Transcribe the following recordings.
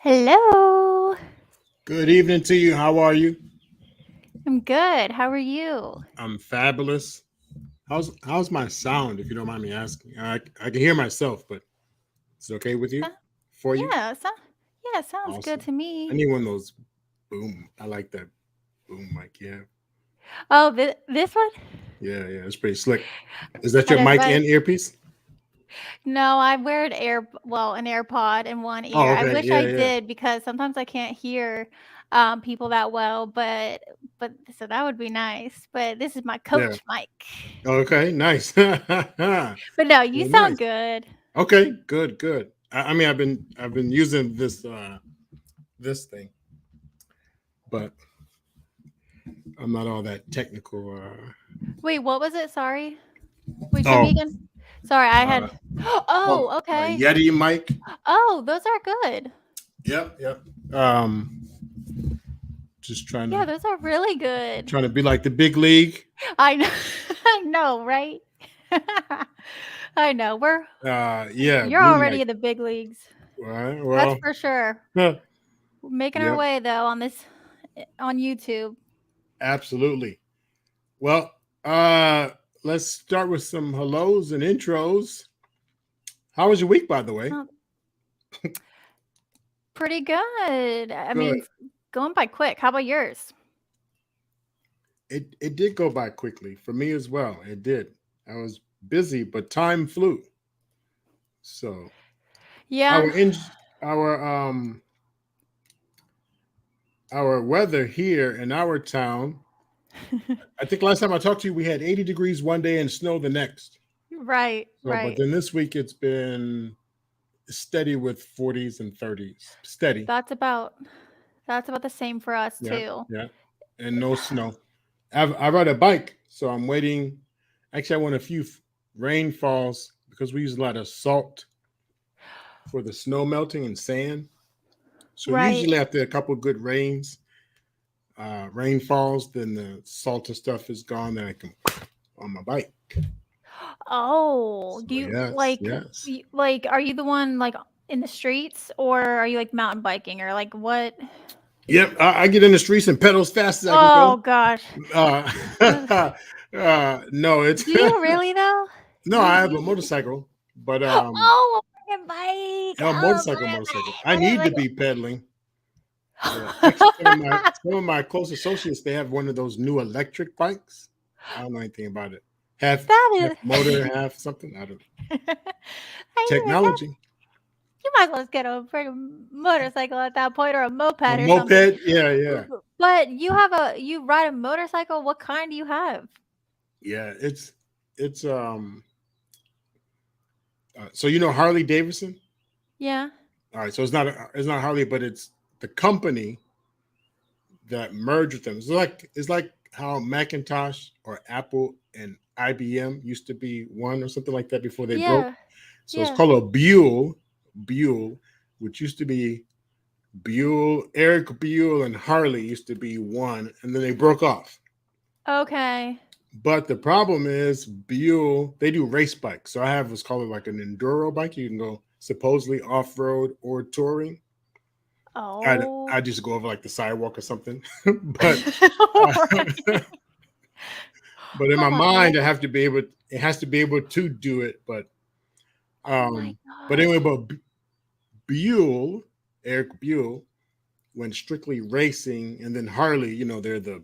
Hello. Good evening to you. How are you? I'm good. How are you? I'm fabulous. How's my sound, if you don't mind me asking? I can hear myself, but it's okay with you? So- For you? yeah, yeah, sounds good Awesome. to I me. need one of those boom. I like that boom mic. Yeah. Oh, this one? Yeah. It's pretty slick. Is that I your know, mic but and earpiece? no, I wear an AirPod in one ear. Oh, I okay. wish I Yeah. did because sometimes I can't hear people that well, but so that would be nice. But this is my Yeah. coach mic. Okay. Nice. Well, But no, you sound nice. good. Okay. Good. I mean, I've been using this thing, but I'm not all that technical. Wait, what was it? Sorry. Wait, show me Oh, again. Sorry, I uh, had Oh, okay. Yeti mic. Oh, those are good. Yep. Um, just Yeah, those are really good. trying to be like the big league. I know, I know, right? I know. Yeah, You're boom already mic. in the big leagues. Right. That's Well, for sure. huh, We're making our yep, way though on YouTube. absolutely. Well, uh, let's start with some hellos and intros. How was your week, by the way? Oh, pretty good. I Good. mean, going by quick. How about yours? It did go by quickly for me as well. It did. I was busy, but time flew. So Yeah. our in our um our weather here in our town. I think last time I talked to you, we had 80 degrees one day and snow the next. Right, So, but right. then this week it's been steady with 40s and 30s. Steady. That's about that's about the same for us Yeah. too. Yeah. And no snow. I ride a bike, so I'm waiting. Actually, I want a few rainfalls because we use a lot of salt for the snow melting and sand. So Right. usually after a couple good rainfalls, then the salt and stuff is gone. Then I can on my bike. Oh, So do you yes. like are you the one like in the streets or are you like mountain biking or like what? Yep, I get in the streets and pedal as fast as I can go. Oh gosh. Uh, no, it's Do you really though? no. I have a motorcycle, but Oh, a bike. a Oh, motorcycle. I I didn't need to like be pedaling. Yeah, actually, some of my close associates they have one of those new electric bikes. I don't know anything about it. Half that motor, is. half something. I don't I mean, that technology. you might as well just get a freaking motorcycle at that point or a moped A or something. moped. Yeah. But you ride a motorcycle. What kind do you have? Yeah. It's. So Harley Davidson. Yeah. All right, so it's not Harley, but it's the company that merged with them. It's like how Macintosh or Apple and IBM used to be one or something like that before they broke. Yeah. So it's Yeah. called a Buell, which used to be Buell. Eric Buell and Harley used to be one, and then they broke off. Okay. But the problem is Buell, they do race bikes. So I have what's called like an enduro bike. You can go supposedly off road or touring. I Oh. I just go over like the sidewalk or something. but uh, Right. but in my Oh mind, man. it has to be able to do it. But Oh my but gosh. anyway, but Buell, Eric Buell, went strictly racing, and then Harley, they're the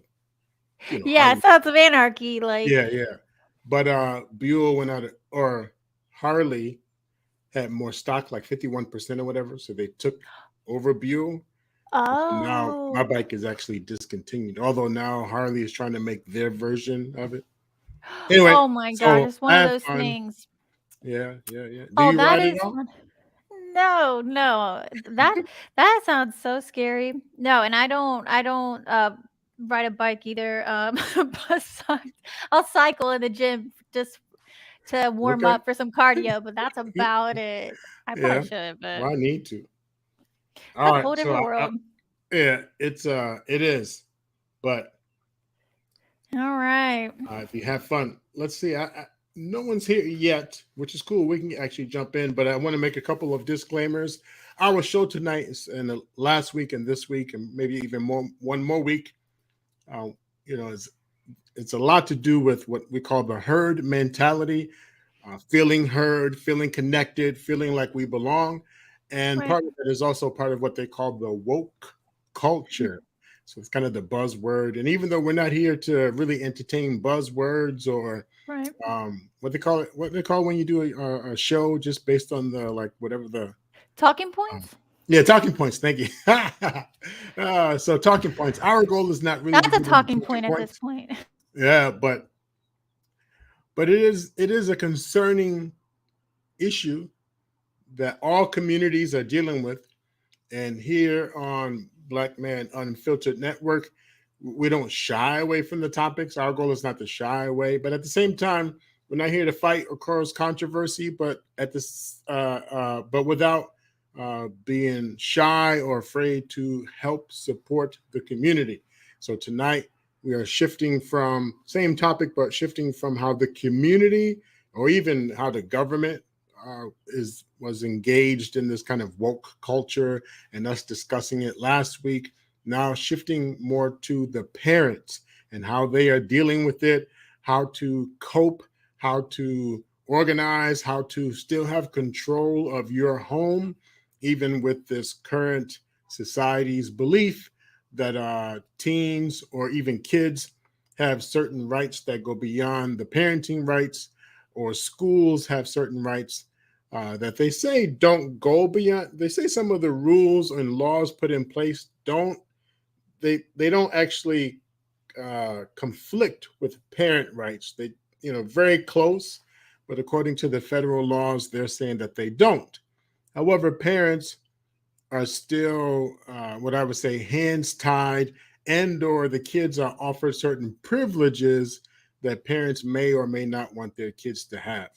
Yeah, Harley. Sons of Anarchy, like Yeah. But Buell went out or Harley had more stock, like 51% or whatever. So they took over Buell. Now my oh. bike is actually discontinued. Although now Harley is trying to make their version of it. Anyway, Oh my gosh, so it's one I of have those fun. things. Yeah. Do Oh, you that ride at is all? fun. No, no. That sounds so scary. No, and I don't ride a bike either. Besides I'll cycle in the gym just to warm Okay. up for some cardio, but that's about it. I probably Yeah. should, but Well, I need to. All That's a right. whole So different world. yeah, it is. But All right. if you have fun, let's see. No one's here yet, which is cool. We can actually jump in, but I want to make a couple of disclaimers. Our show tonight is in the last week and this week, and maybe even more one more week. Uh, it's a lot to do with what we call the herd mentality, feeling heard, feeling connected, feeling like we belong. And Right. part of it is also part of what they call the woke culture. So it's kind of the buzzword. And even though we're not here to really entertain buzzwords or Right. what they call it, what they call when you do a show just based on the like whatever the Talking um, points? yeah, talking points. Thank you. So talking points. Our goal is not really to That's a give them talking talking point at this points. point. Yeah, but it is a concerning issue that all communities are dealing with. And here on Black Man Unfiltered Network, we don't shy away from the topics. Our goal is not to shy away, but at the same time, we're not here to fight or cause controversy, but but without being shy or afraid to help support the community. So tonight we are shifting from same topic, but shifting from how the community or even how the government is was engaged in this kind of woke culture and us discussing it last week. Now shifting more to the parents and how they are dealing with it, how to cope, how to organize, how to still have control of your home, even with this current society's belief that teens or even kids have certain rights that go beyond the parenting rights, or schools have certain rights that they say don't go beyond. They say some of the rules and laws put in place they don't actually conflict with parent rights. They very close, but according to the federal laws, they're saying that they don't. However, parents are still what I would say hands tied, and or the kids are offered certain privileges that parents may or may not want their kids to have.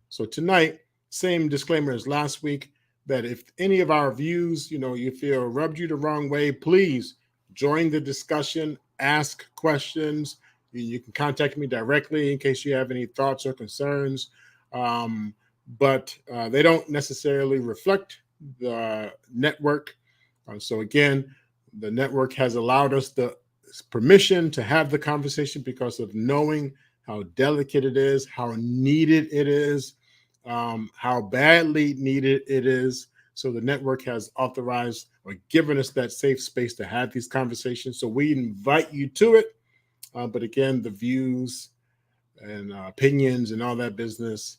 So tonight, same disclaimer as last week, that if any of our views you feel rubbed you the wrong way, please join the discussion, ask questions. You can contact me directly in case you have any thoughts or concerns. But they don't necessarily reflect the network. So again, the network has allowed us the permission to have the conversation because of knowing how delicate it is, how needed it is, how badly needed it is. So the network has authorized or given us that safe space to have these conversations. So we invite you to it. But again, the views and opinions and all that business,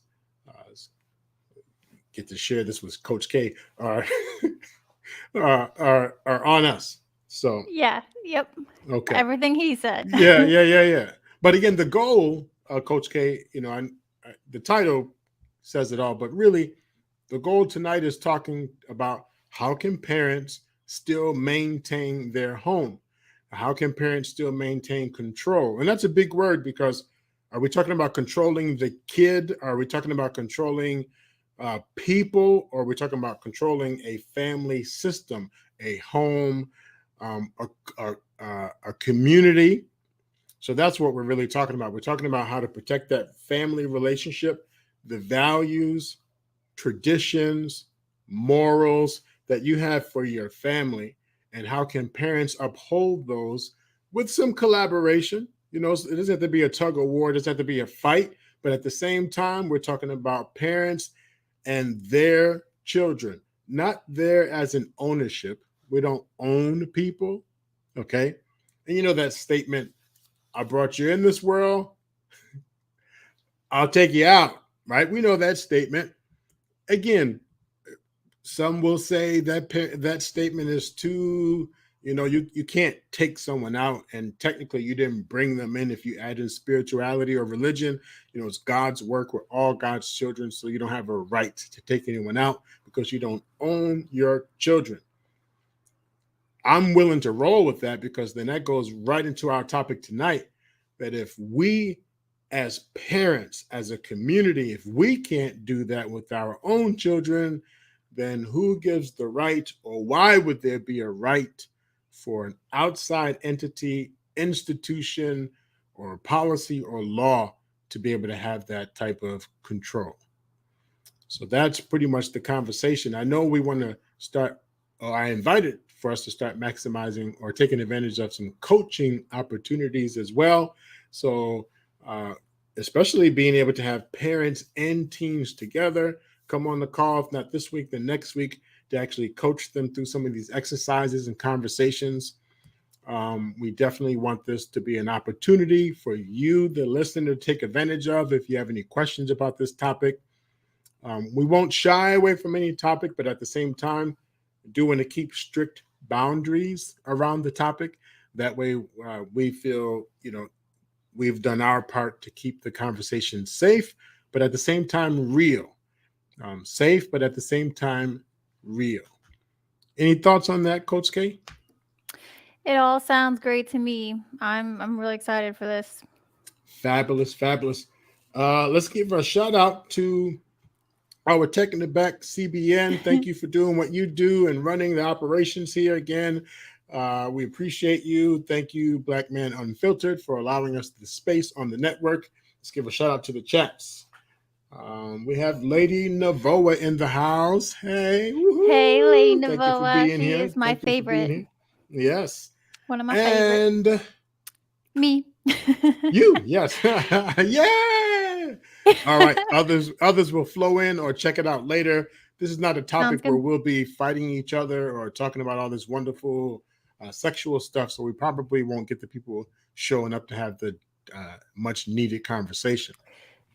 get to share this with Coach K, are are on us. So Yeah. Yep. okay, Everything he said. yeah. But again, the goal, Coach K, the title says it all. But really, the goal tonight is talking about how can parents still maintain their home. How can parents still maintain control? And that's a big word because are we talking about controlling the kid? Are we talking about controlling people, or we're talking about controlling a family system, a home, um, a community. So that's what we're really talking about. We're talking about how to protect that family relationship, the values, traditions, morals that you have for your family, and how can parents uphold those with some collaboration. It doesn't have to be a tug of war, it doesn't have to be a fight, but at the same time, we're talking about parents and their children, not there as an ownership. We don't own people. Okay. And that statement, I brought you in this world, I'll take you out. Right. We know that statement. Again, some will say that statement is too, you can't take someone out, and technically you didn't bring them in. If you add in spirituality or religion, it's God's work. We're all God's children, so you don't have a right to take anyone out because you don't own your children. I'm willing to roll with that because then that goes right into our topic tonight, that if we as parents, as a community, if we can't do that with our own children, then who gives the right, or why would there be a right for an outside entity, institution, or policy or law to be able to have that type of control? So that's pretty much the conversation. I know we want to start, or I invited for us to start maximizing or taking advantage of some coaching opportunities as well. So, uh, especially being able to have parents and teams together come on the call, if not this week, then next week, to actually coach them through some of these exercises and conversations. We definitely want this to be an opportunity for you, the listener, to take advantage of. If you have any questions about this topic, we won't shy away from any topic, but at the same time, do want to keep strict boundaries around the topic. That way, we feel, we've done our part to keep the conversation safe, but at the same time, real. Safe, but at the same time, real. Any thoughts on that, Coach K? It all sounds great to me. I'm really excited for this. Fabulous, fabulous. Let's give a shout out to our Tech in the Back CBN. Thank you for doing what you do and running the operations here again. We appreciate you. Thank you, Black Man Unfiltered, for allowing us the space on the network. Let's give a shout out to the chats. We have Lady Navoa in the house. Hey, Hey, Lady woohoo! Thank you for Navoa. being She here. is my Thank you for being favorite. here. Yes. One of my favorites. And Me. you, yes. Yeah. All right. Others will flow in or check it out later. This is not a Sounds topic where good. we'll be fighting each other or talking about all this wonderful sexual stuff. So we probably won't get the people showing up to have the much needed conversation.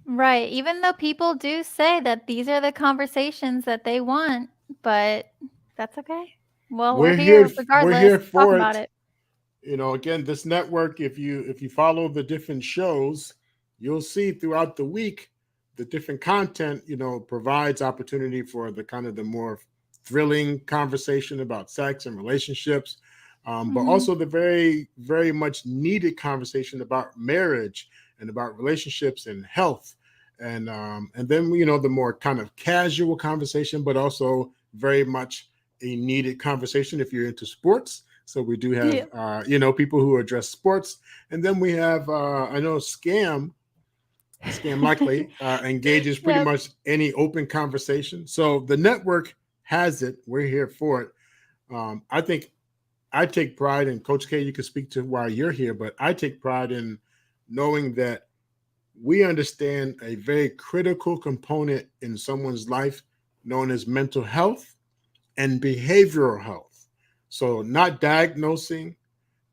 Right. Even though people do say that these are the conversations that they want, but that's okay. Well, we're We're here. here We're regardless, here talking for about it. it. Again, this network, if you follow the different shows, you'll see throughout the week the different content, provides opportunity for the kind of the more thrilling conversation about sex and relationships, but Mhm. also the very, very much needed conversation about marriage and about relationships and health. And then, the more kind of casual conversation, but also very much a needed conversation if you're into sports. So we do have, Yeah. people who address sports, and then we have, I know Scam likely engages pretty Yep. much any open conversation. So the network has it. We're here for it. I think I take pride in, Coach K. You can speak to why you're here, but I take pride in knowing that we understand a very critical component in someone's life known as mental health and behavioral health. So, not diagnosing,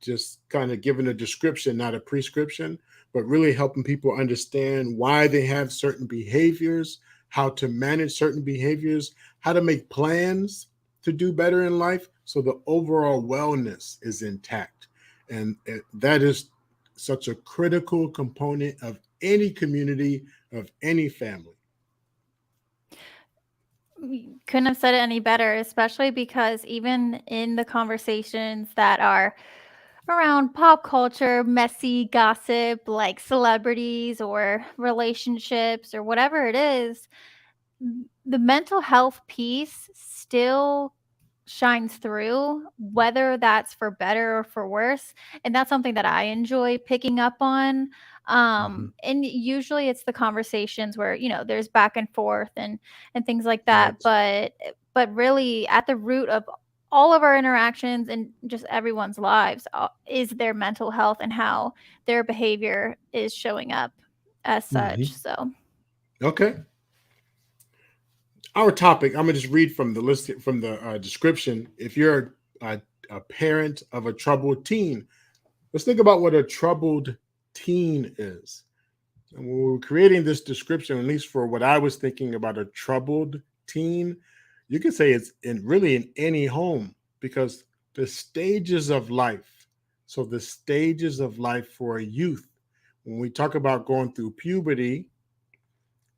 just kind of giving a description, not a prescription, but really helping people understand why they have certain behaviors, how to manage certain behaviors, how to make plans to do better in life so the overall wellness is intact. And that is such a critical component of any community, of any family. Couldn't have said it any better, especially because even in the conversations that are around pop culture, messy gossip like celebrities or relationships or whatever it is, the mental health piece still shines through, whether that's for better or for worse. And that's something that I enjoy picking up on. Mhm. And usually it's the conversations where, there's back and forth and things like that. Right. But really at the root of all of our interactions and just everyone's lives is their mental health and how their behavior is showing up as such. Mhm. So Okay. Our topic, I'm gonna just read from the list, from the description. If you're a parent of a troubled teen, let's think about what a troubled teen is. And when we were creating this description, at least for what I was thinking about a troubled teen, you could say it's in any home, because the stages of life. So the stages of life for a youth, when we talk about going through puberty,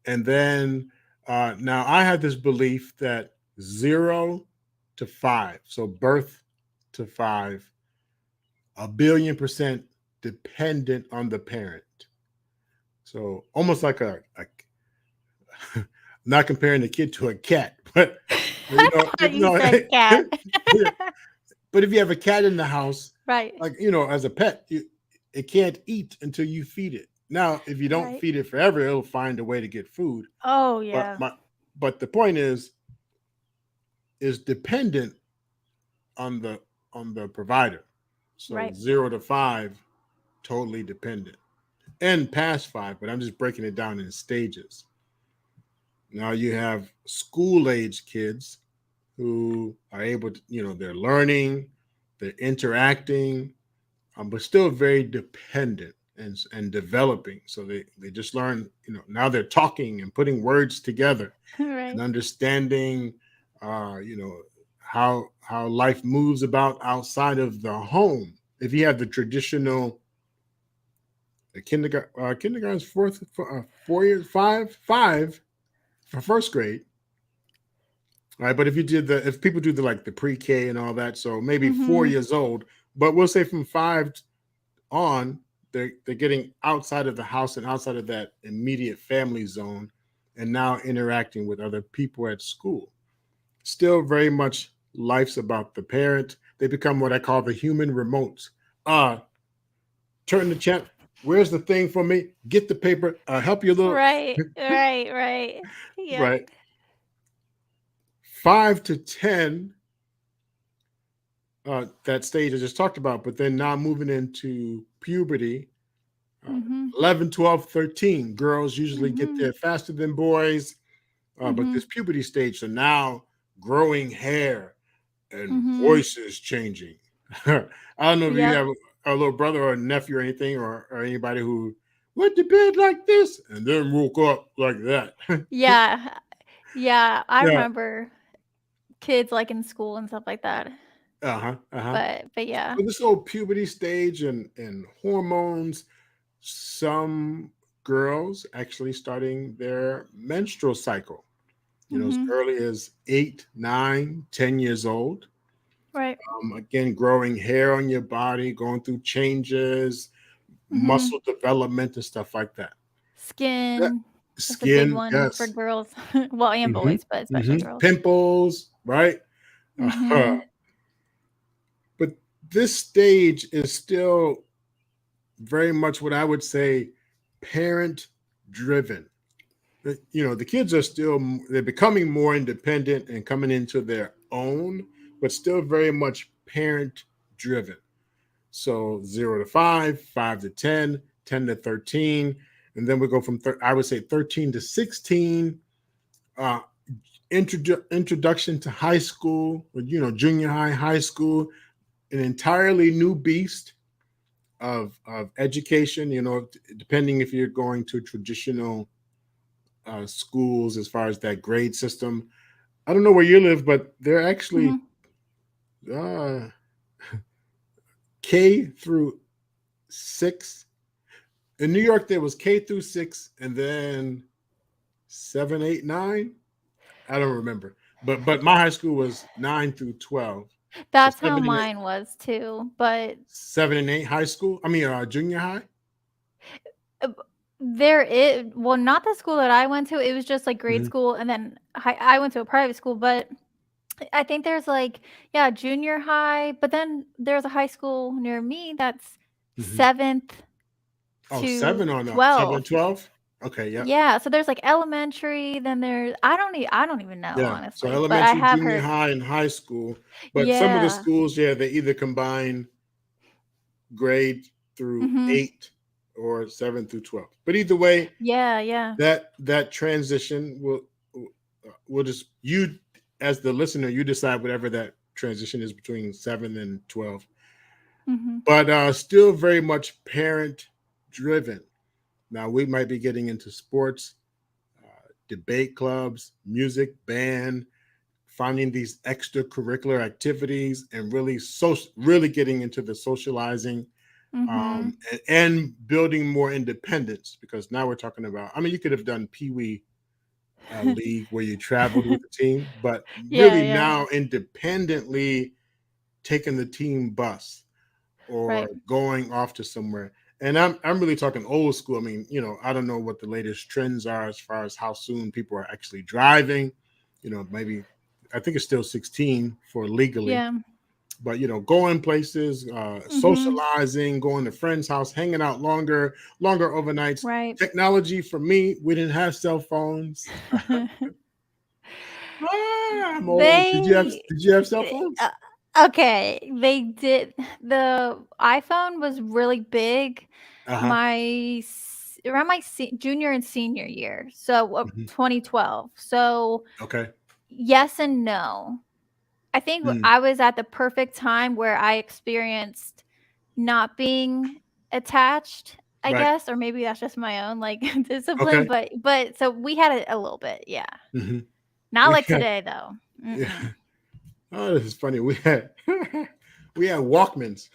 and then now I had this belief that 0 to 5, so birth to 5, 1 billion% dependent on the parent. So almost like a not comparing the kid to a cat, but You I know, thought you no, said cat. yeah. But if you have a cat in the house, Right. like as a pet, it can't eat until you feed it. Now, if you don't Right. feed it forever, it'll find a way to get food. Oh, But yeah. but the point is dependent on the provider. So Right. 0 to 5, totally dependent, and past 5. But I'm just breaking it down in stages. Now you have school age kids who are able to, they're learning, they're interacting, but still very dependent and developing. So they just learn, now they're talking and putting words together and Right. understanding, you know, how life moves about outside of the home. If you have the traditional kindergarten's 4 years, five for first grade, right? But if people do the pre-K and all that, so maybe four Mhm. years old, but we'll say from five on, they're getting outside of the house and outside of that immediate family zone, and now interacting with other people at school. Still very much life's about the parent. They become what I call the human remotes. Uh, Turn the chat. Where's the thing for me? Get the paper. Help you a little. Right. Right. Right. Yep. Right. 5 to 10, that stage I just talked about, but then now moving into puberty, uh, Mhm. 11, 12, 13. Girls usually get Mhm. there faster than boys, but Mhm. this puberty stage, so now growing hair and Mhm. voices changing. I don't know if you Yep. have a little brother or a nephew or anything, or anybody who went to bed like this and then woke up like that. Yeah. Yeah, I Yeah. remember kids, like, in school and stuff like that. Uh-huh. Uh-huh. But yeah. So this whole puberty stage and hormones, some girls actually starting their menstrual cycle, as Mhm. early as 8, 9, 10 years old. Right. Again, growing hair on your body, going through changes, Mhm. muscle development, and stuff like that. Yeah. Skin is a big Skin, one for yes. girls. Well, and Hmm. boys, but especially Hmm. girls. Pimples, right? Uh, Mhm. but this stage is still very much what I would say parent driven. The kids are still, they're becoming more independent and coming into their own, but still very much parent driven. So 0 to 5, 5 to 10, 10 to 13, and then we go from I would say 13 to 16. Uh, Introduction to high school, or, junior high, high school, an entirely new beast of education. Depending if you're going to traditional schools as far as that grade system. I don't know where you live, but they're actually Mhm. uh, K through 6. In New York, there was K through 6, and then 7, 8, 9. I don't remember, but my high school was 9 through 12. So That's how mine was too, but 7 and 8 high school. I mean, junior high. b there is well, not the school that I went to, it was just, like, grade Hmm. school, and then I went to a private school, but I think there's, like, yeah, junior high, but then there's a high school near me that's Hmm. 7th Oh, to 7 and 12th. 12. Okay, yep. Yeah, so there's, like, elementary, then there's I don't even know, Yeah. So honestly, but I elementary, have junior heard. high, and high school. But some of the Yeah. schools, yeah, they either combine grade through Mhm. 8 or 7 through 12. But either way, Yeah, yeah. that transition will just, you as the listener, you decide whatever that transition is between 7 and 12. Mhm. But still very much parent driven. Now we might be getting into sports, debate clubs, music, band, finding these extracurricular activities, and really getting into the socializing, Mhm. and building more independence, because now we're talking about, I mean, you could have done Pee Wee league where you traveled with the team, but Yeah, really yeah. now independently taking the team bus Right. or going off to somewhere. And I'm really talking old school. I mean, I don't know what the latest trends are as far as how soon people are actually driving. Maybe I think it's still 16 for legally. Yeah. But going places, Mhm. socializing, going to friends' house, hanging out longer overnights. Right. Technology for me, we didn't have cell phones. I'm old. Did you have They Did you have cell eh, phones? uh, okay, they did the iPhone was really big Uh huh. around my junior and senior year, so, Hmm. 2012. So, Okay. yes and no. I think Mm, I was at the perfect time where I experienced not being attached, I right. guess, or maybe that's just my own, like, discipline, Okay. but so we had it a little bit, yeah. Hmm. Not We like had. today, though. Yeah. Mm-mm. Oh, this is funny. We had we had Walkmans.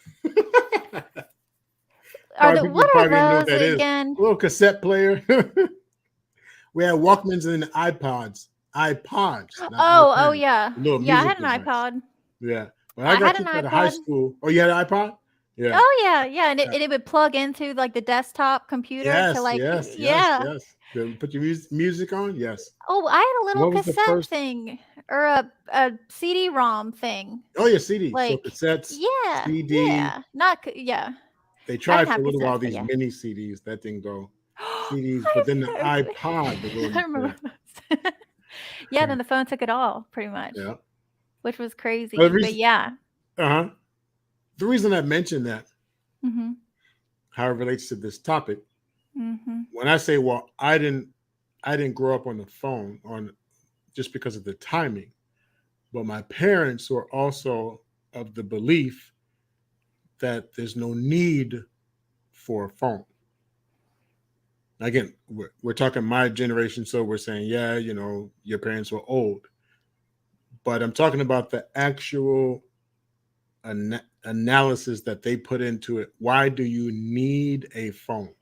Are the People what are probably didn't know what those that is. again? A little cassette player. We had Walkmans and iPods. iPods, not Oh, oh, iPads. yeah. A little Yeah, I music had an device. iPod. Yeah. When I I got had an kicked out of high iPod. school. Oh, you had an iPod? Yeah. Oh, yeah, yeah, and Yeah. it would plug into, like, the desktop computer to, Yes, like yes, yes, yeah. yes. Put your music on? Yes. Oh, I had a little What was the cassette first? thing or a CD-ROM thing. Oh, yeah, CD. So Like cassettes, yeah, CD. yeah. Not c yeah. They I tried didn't for have a little while cassettes, but these yeah. mini CDs. That didn't go. CDs, I but then the f iPod, the I little remember those. Yeah, then the phone took it all pretty much, yeah. which was The crazy, but reason, yeah. uh-huh. The reason I mentioned that, Mhm. how it relates to this topic, Mhm. when I say, well, I didn't grow up on the phone on just because of the timing, but my parents were also of the belief that there's no need for a phone. Again, we're talking my generation, so we're saying, yeah, your parents were old, but I'm talking about the actual analysis that they put into it. Why do you need a phone?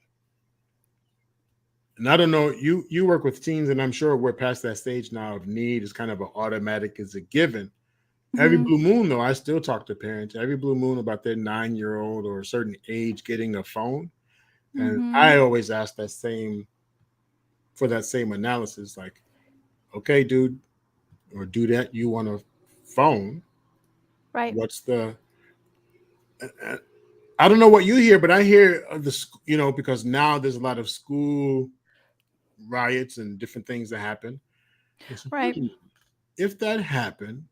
And I don't know, you work with teens, and I'm sure we're past that stage now of need is kind of an automatic is a given. Every Mhm. blue moon, though, I still talk to parents every blue moon about their 9-year-old or a certain age getting a phone. And I Mhm. always ask that same analysis, like, okay, dude, or do that, you want a phone? Right. What's the I don't know what you hear, but I hear of because now there's a lot of school riots and different things that happen. I said, Right. if that happened,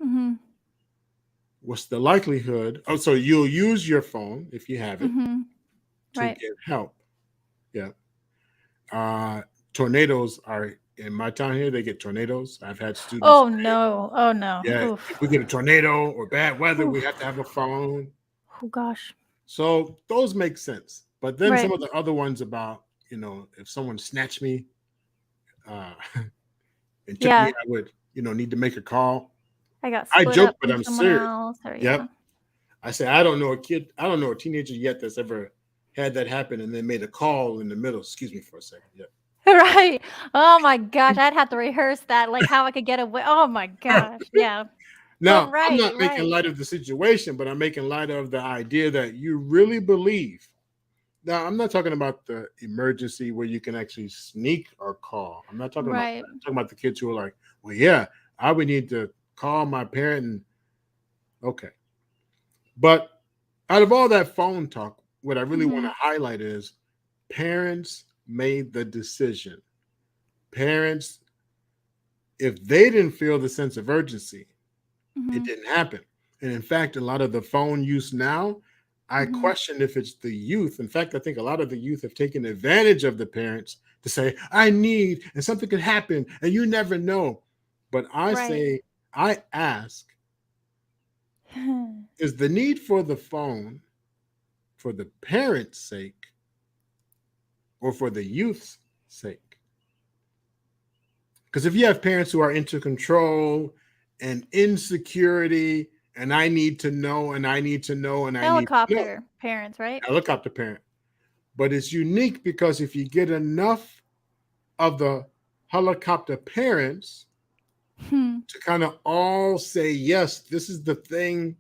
Mhm. what's the likelihood? Oh, so you'll use your phone if you have it Mhm. to Right. get help. Yeah. Uh, Tornadoes are in my town here. They get tornadoes. I've had students Oh, say, no. Oh, no. yeah, if Oof. we get a tornado or bad weather, we have Oof. to have a phone. Oh gosh. So those make sense. But then Right. some of the other ones about, if someone snatched me uh, and took me, Yeah. I would, need to make a call. I got I split joke, up but from I'm someone serious. else or yeah. Yep. I say, I don't know a teenager yet that's ever had that happen and then made a call in the middle. Excuse me for a second. Right. Oh my gosh, I'd have to rehearse that, like, how I could get away oh my Yeah. gosh, yeah. But Now, I'm right, not making right. light of the situation, but I'm making light of the idea that you really believe. Now, I'm not talking about the emergency where you can actually sneak or call. I'm not talking about that. Right. I'm talking about the kids who are like, well, yeah, I would need to call my parent. Okay. But out of all that phone talk, what I really want to Mhm. highlight is parents made the decision. Parents, if they didn't feel the sense of urgency, it Mhm. didn't happen. And in fact, a lot of the phone use now, I Mhm. question if it's the youth. In fact, I think a lot of the youth have taken advantage of the parents to say, I need, and something could happen, and you never know. But I Right. say, I ask, is the need for the phone for the parents' sake or for the youth's sake? Because if you have parents who are into control and insecurity, and I need to know, and I need to know, and I need to know, Helicopter parents, right? helicopter parent. But it's unique because if you get enough of the helicopter parents Hmm. to kind of all say, yes, this is the thing,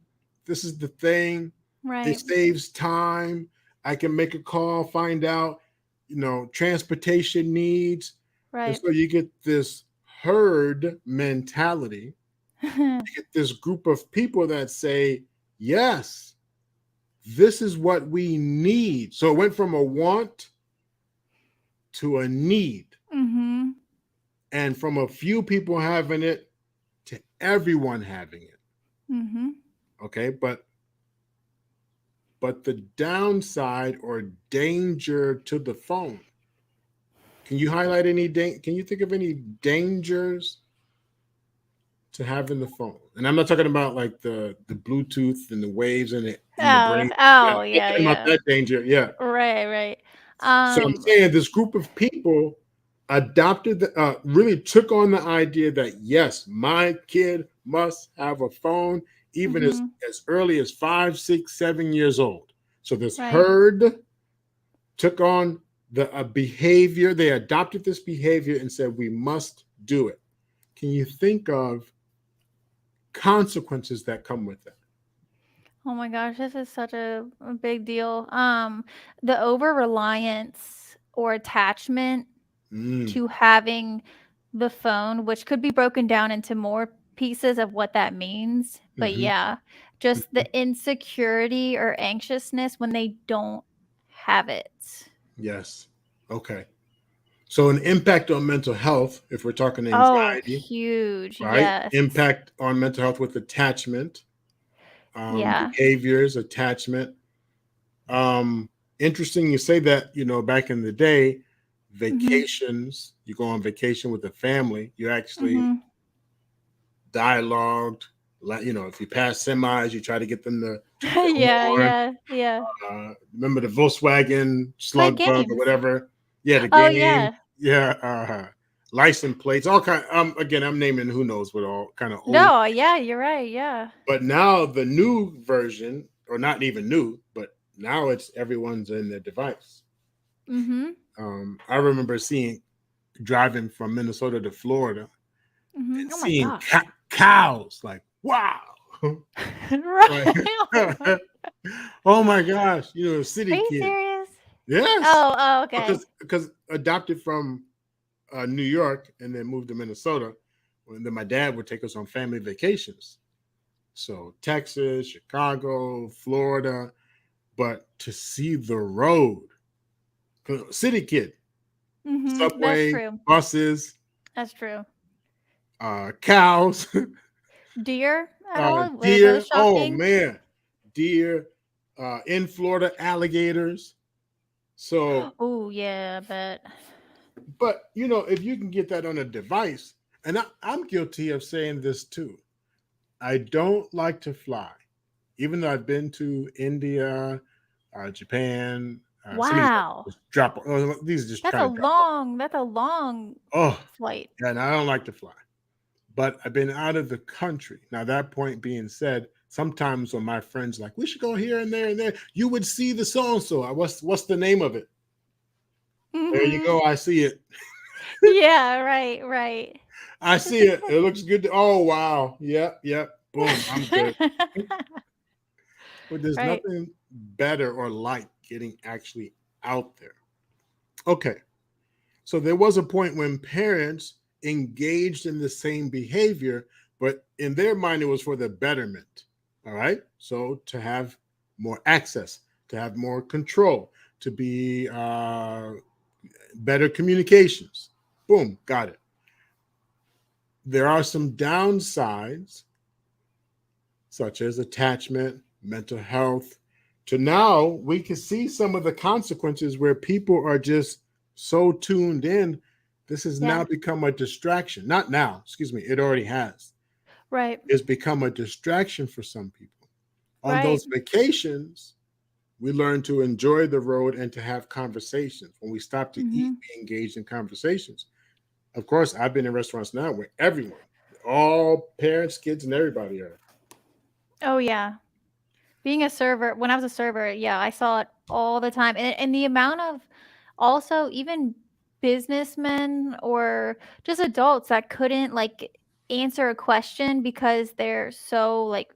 it Right. saves time. I can make a call, find out, transportation needs. And Right. so you get this herd mentality. You get this group of people that say, yes, this is what we need. So it went from a want to a need, Mhm. and from a few people having it to everyone having it. Mhm. Okay, but the downside or danger to the phone. Can you highlight any can you think of any dangers to having the phone? And I'm not talking about like the Bluetooth and the waves in the Oh, brain. Yeah, oh, I'm not yeah, talking about yeah. that danger. Yeah. Right, right. So I'm Um, saying this group of people adopted, really took on the idea that yes, my kid must have a phone, even mhm. as early as 5, 6, 7 years old. So this Right. herd took on the behavior. They adopted this behavior and said we must do it. Can you think of consequences that come with that? Oh my gosh, this is such a big deal. The over reliance or attachment Mm, to having the phone, which could be broken down into more pieces of what that means. But hmm yeah, just hmm the insecurity or anxiousness when they don't have it. yes. Okay. So an impact on mental health, if we're talking Oh, anxiety, huge. right? Yes. Impact on mental health with attachment, Yeah. behaviors, attachment. Um, Interesting you say that, back in the day, Mhm. vacations, you go on vacation with the family, you actually Mhm. dialogued. If you pass semis, you try to get them to toot the Yeah, horn. yeah, yeah. Remember the Volkswagen Play slug bug or games. whatever? Yeah, the Oh, game. yeah. Yeah, license plates, all kind. Again, I'm naming who knows what all kind of old. No, yeah, you're right, yeah. But now the new version, or not even new, but now it's everyone's in their device. Mhm. I remember driving from Minnesota to Florida Mhm. and Oh my seeing gosh. cows. Like, wow. Like, Right. Oh my oh my gosh, a Are city you kid. serious? Yes, Oh, oh, okay. because adopted from New York and then moved to Minnesota. And then my dad would take us on family vacations. So Texas, Chicago, Florida, but to see the road, city kid, Mhm. That's subway, true. buses, That's true. cows, Deer at all? Were deer. those Oh shocking? man, deer. In Florida, alligators. So, Oh, yeah, but but if you can get that on a device, and I'm guilty of saying this too. I don't like to fly, even though I've been to India, Japan. Some of these wow. just drop. Oh, these are just kind of drop off. That's a long Oh, flight. yeah, and I don't like to fly. But I've been out of the country. Now, that point being said, sometimes when my friends like, we should go here and there, you would see the so and so. What's the name of it? There you Mhm. go. I see it. Yeah, right, right. I see it. It looks good. Oh wow. Yep, yep. Boom. I'm good. But there's Right. nothing better or like getting actually out there. Okay. So there was a point when parents engaged in the same behavior, but in their mind, it was for the betterment. All right. So to have more access, to have more control, to be better communications. Boom. Got it. There are some downsides, such as attachment, mental health. To now, we can see some of the consequences where people are just so tuned in. This has Yeah, now become a distraction. Not now, excuse me, it already has. right, It's become a distraction for some people. On right. those vacations, we learn to enjoy the road and to have conversations. When we stop to eat, Mhm. we engage in conversations. Of course, I've been in restaurants now where everyone, all parents, kids, and everybody are. Oh, yeah. Being a server when I was a server, yeah, I saw it all the time, and the amount of also even businessmen or just adults that couldn't, like, answer a question because they're so, like,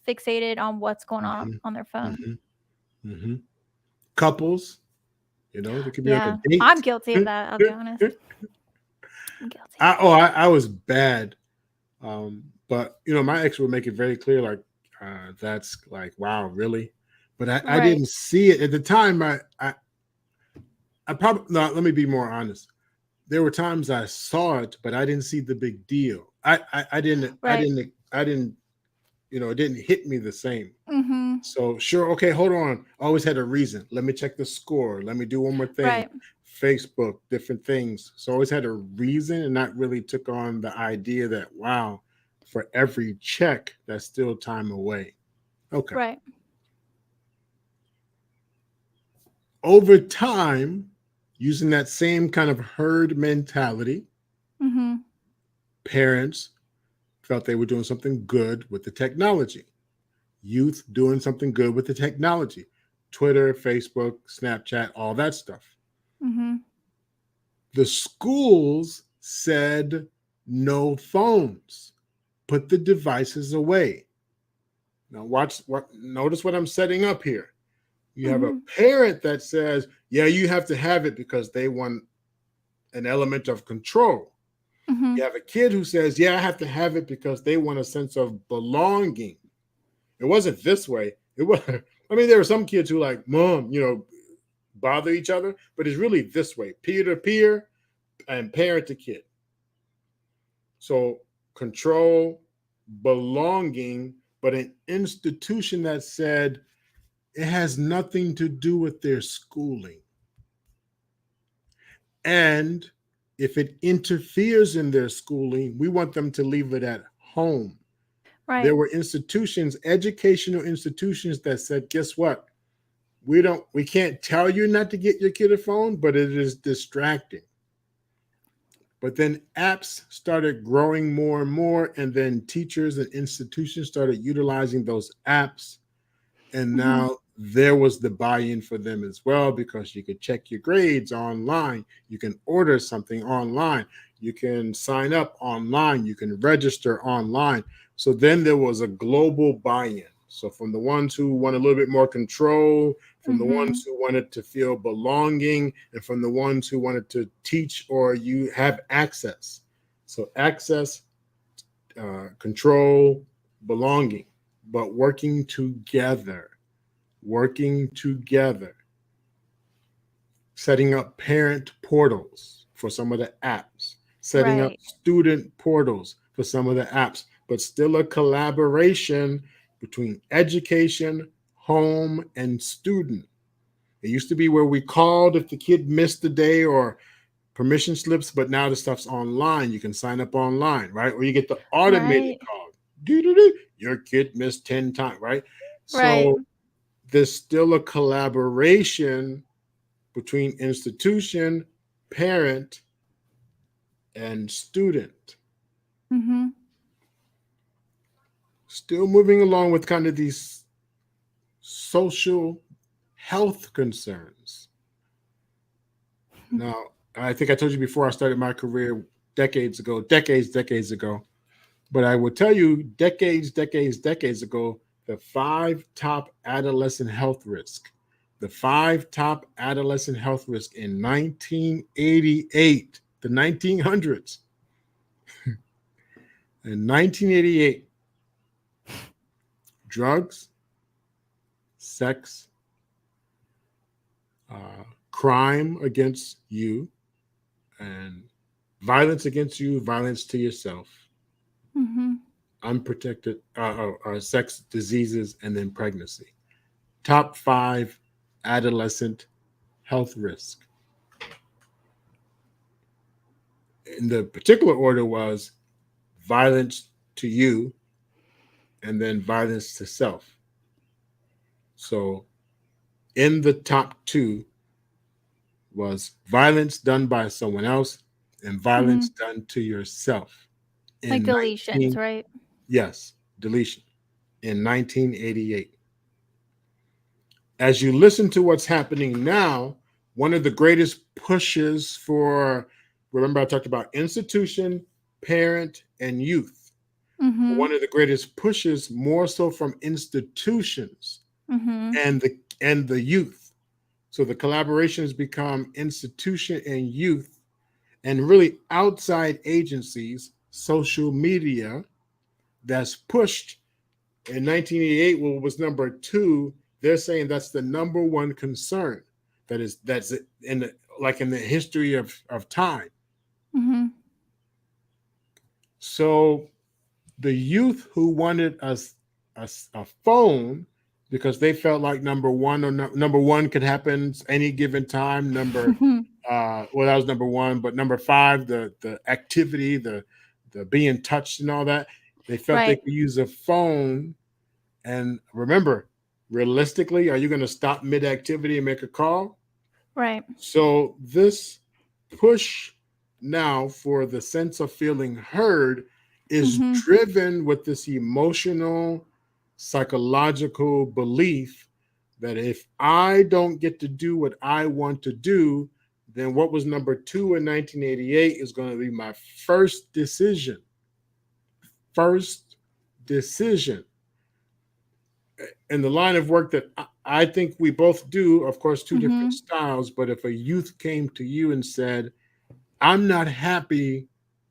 fixated on what's going Mhm, on their phone. mhm, mhm. Couples, there could be like a Yeah, I'm date. guilty of that, I'll be honest. I'm guilty. I was bad. But my ex would make it very clear, like, that's like, wow, really. But I Right. didn't see it at the time. I probably no. Let me be more honest. There were times I saw it, but I didn't see the big deal. I didn't I Right. didn't I didn't it didn't hit me the same. Mhm. So sure, okay, hold on. Always had a reason. Let me check the score. Let me do one more thing. Right. Facebook, different things. So always had a reason and not really took on the idea that wow, for every check, that's still time away. Okay. Right. Over time, using that same kind of herd mentality, Mhm. parents felt they were doing something good with the technology. Youth doing something good with the technology. Twitter, Facebook, Snapchat, all that stuff. Mhm. The schools said no phones. Put the devices away. Now notice what I'm setting up here. You have a Mhm. parent that says, yeah, you have to have it because they want an element of control. You Mhm. have a kid who says, yeah, I have to have it because they want a sense of belonging. It wasn't this way. It was, I mean, there were some kids who like, mom, bother each other, but it's really this way, peer to peer and parent to kid. So control, belonging, but an institution that said it has nothing to do with their schooling. And if it interferes in their schooling, we want them to leave it at home. There Right. were institutions, educational institutions that said, guess what? We can't tell you not to get your kid a phone, but it is distracting. But then apps started growing more and more, and then teachers and institutions started utilizing those apps. And Mhm. now there was the buy-in for them as well, because you could check your grades online, you can order something online, you can sign up online, you can register online. So then there was a global buy-in. So from the ones who want a little bit more control, from the ones Mhm. who wanted to feel belonging, and from the ones who wanted to teach or you have access. So access, control, belonging, but working together, setting up parent portals for some of the apps, setting up Right. student portals for some of the apps, but still a collaboration between education, home, and student. It used to be where we called if the kid missed a day or permission slips, but now the stuff's online. You can sign up online, right? Or you get the automated Right. call. Doo-doo-doo. Your kid missed 10 times, right? Right. So there's still a collaboration between institution, parent, and student. Mhm. Still moving along with kind of these social health concerns. Now, I think I told you before I started my career decades ago. But I will tell you, decades ago, the five top adolescent health risk. The five top adolescent health risk in 1988, the 1900s. In 1988, drugs, sex, crime against you, and violence against you, violence to yourself, Mhm. unprotected sex diseases, and then pregnancy. Top five adolescent health risk. In the particular order was violence to you and then violence to self. So in the top two was violence done by someone else and violence Mhm. done to yourself Like in deletions, 19 right? yes, deletion in 1988. As you listen to what's happening now, one of the greatest pushes for, remember I talked about institution, parent, and youth. Mhm. One of the greatest pushes, more so from institutions Mhm. and the youth. So the collaboration has become institution and youth, and really outside agencies, social media, that's pushed in 1988, what was number two, they're saying that's the number one concern that's in the, like in the history of time. Mhm. So the youth who wanted a phone because they felt like number one or number one could happen any given time. Well, that was number one, but number five, the activity, the being touched and all that, they felt they Right. could use a phone. And remember, realistically, are you going to stop mid activity and make a call? Right. So this push now for the sense of feeling heard is Mhm. driven with this emotional, psychological belief that if I don't get to do what I want to do, then what was number two in 1988 is going to be my first decision. First decision. In the line of work that I think we both do, of course, two different Mhm. styles, but if a youth came to you and said, I'm not happy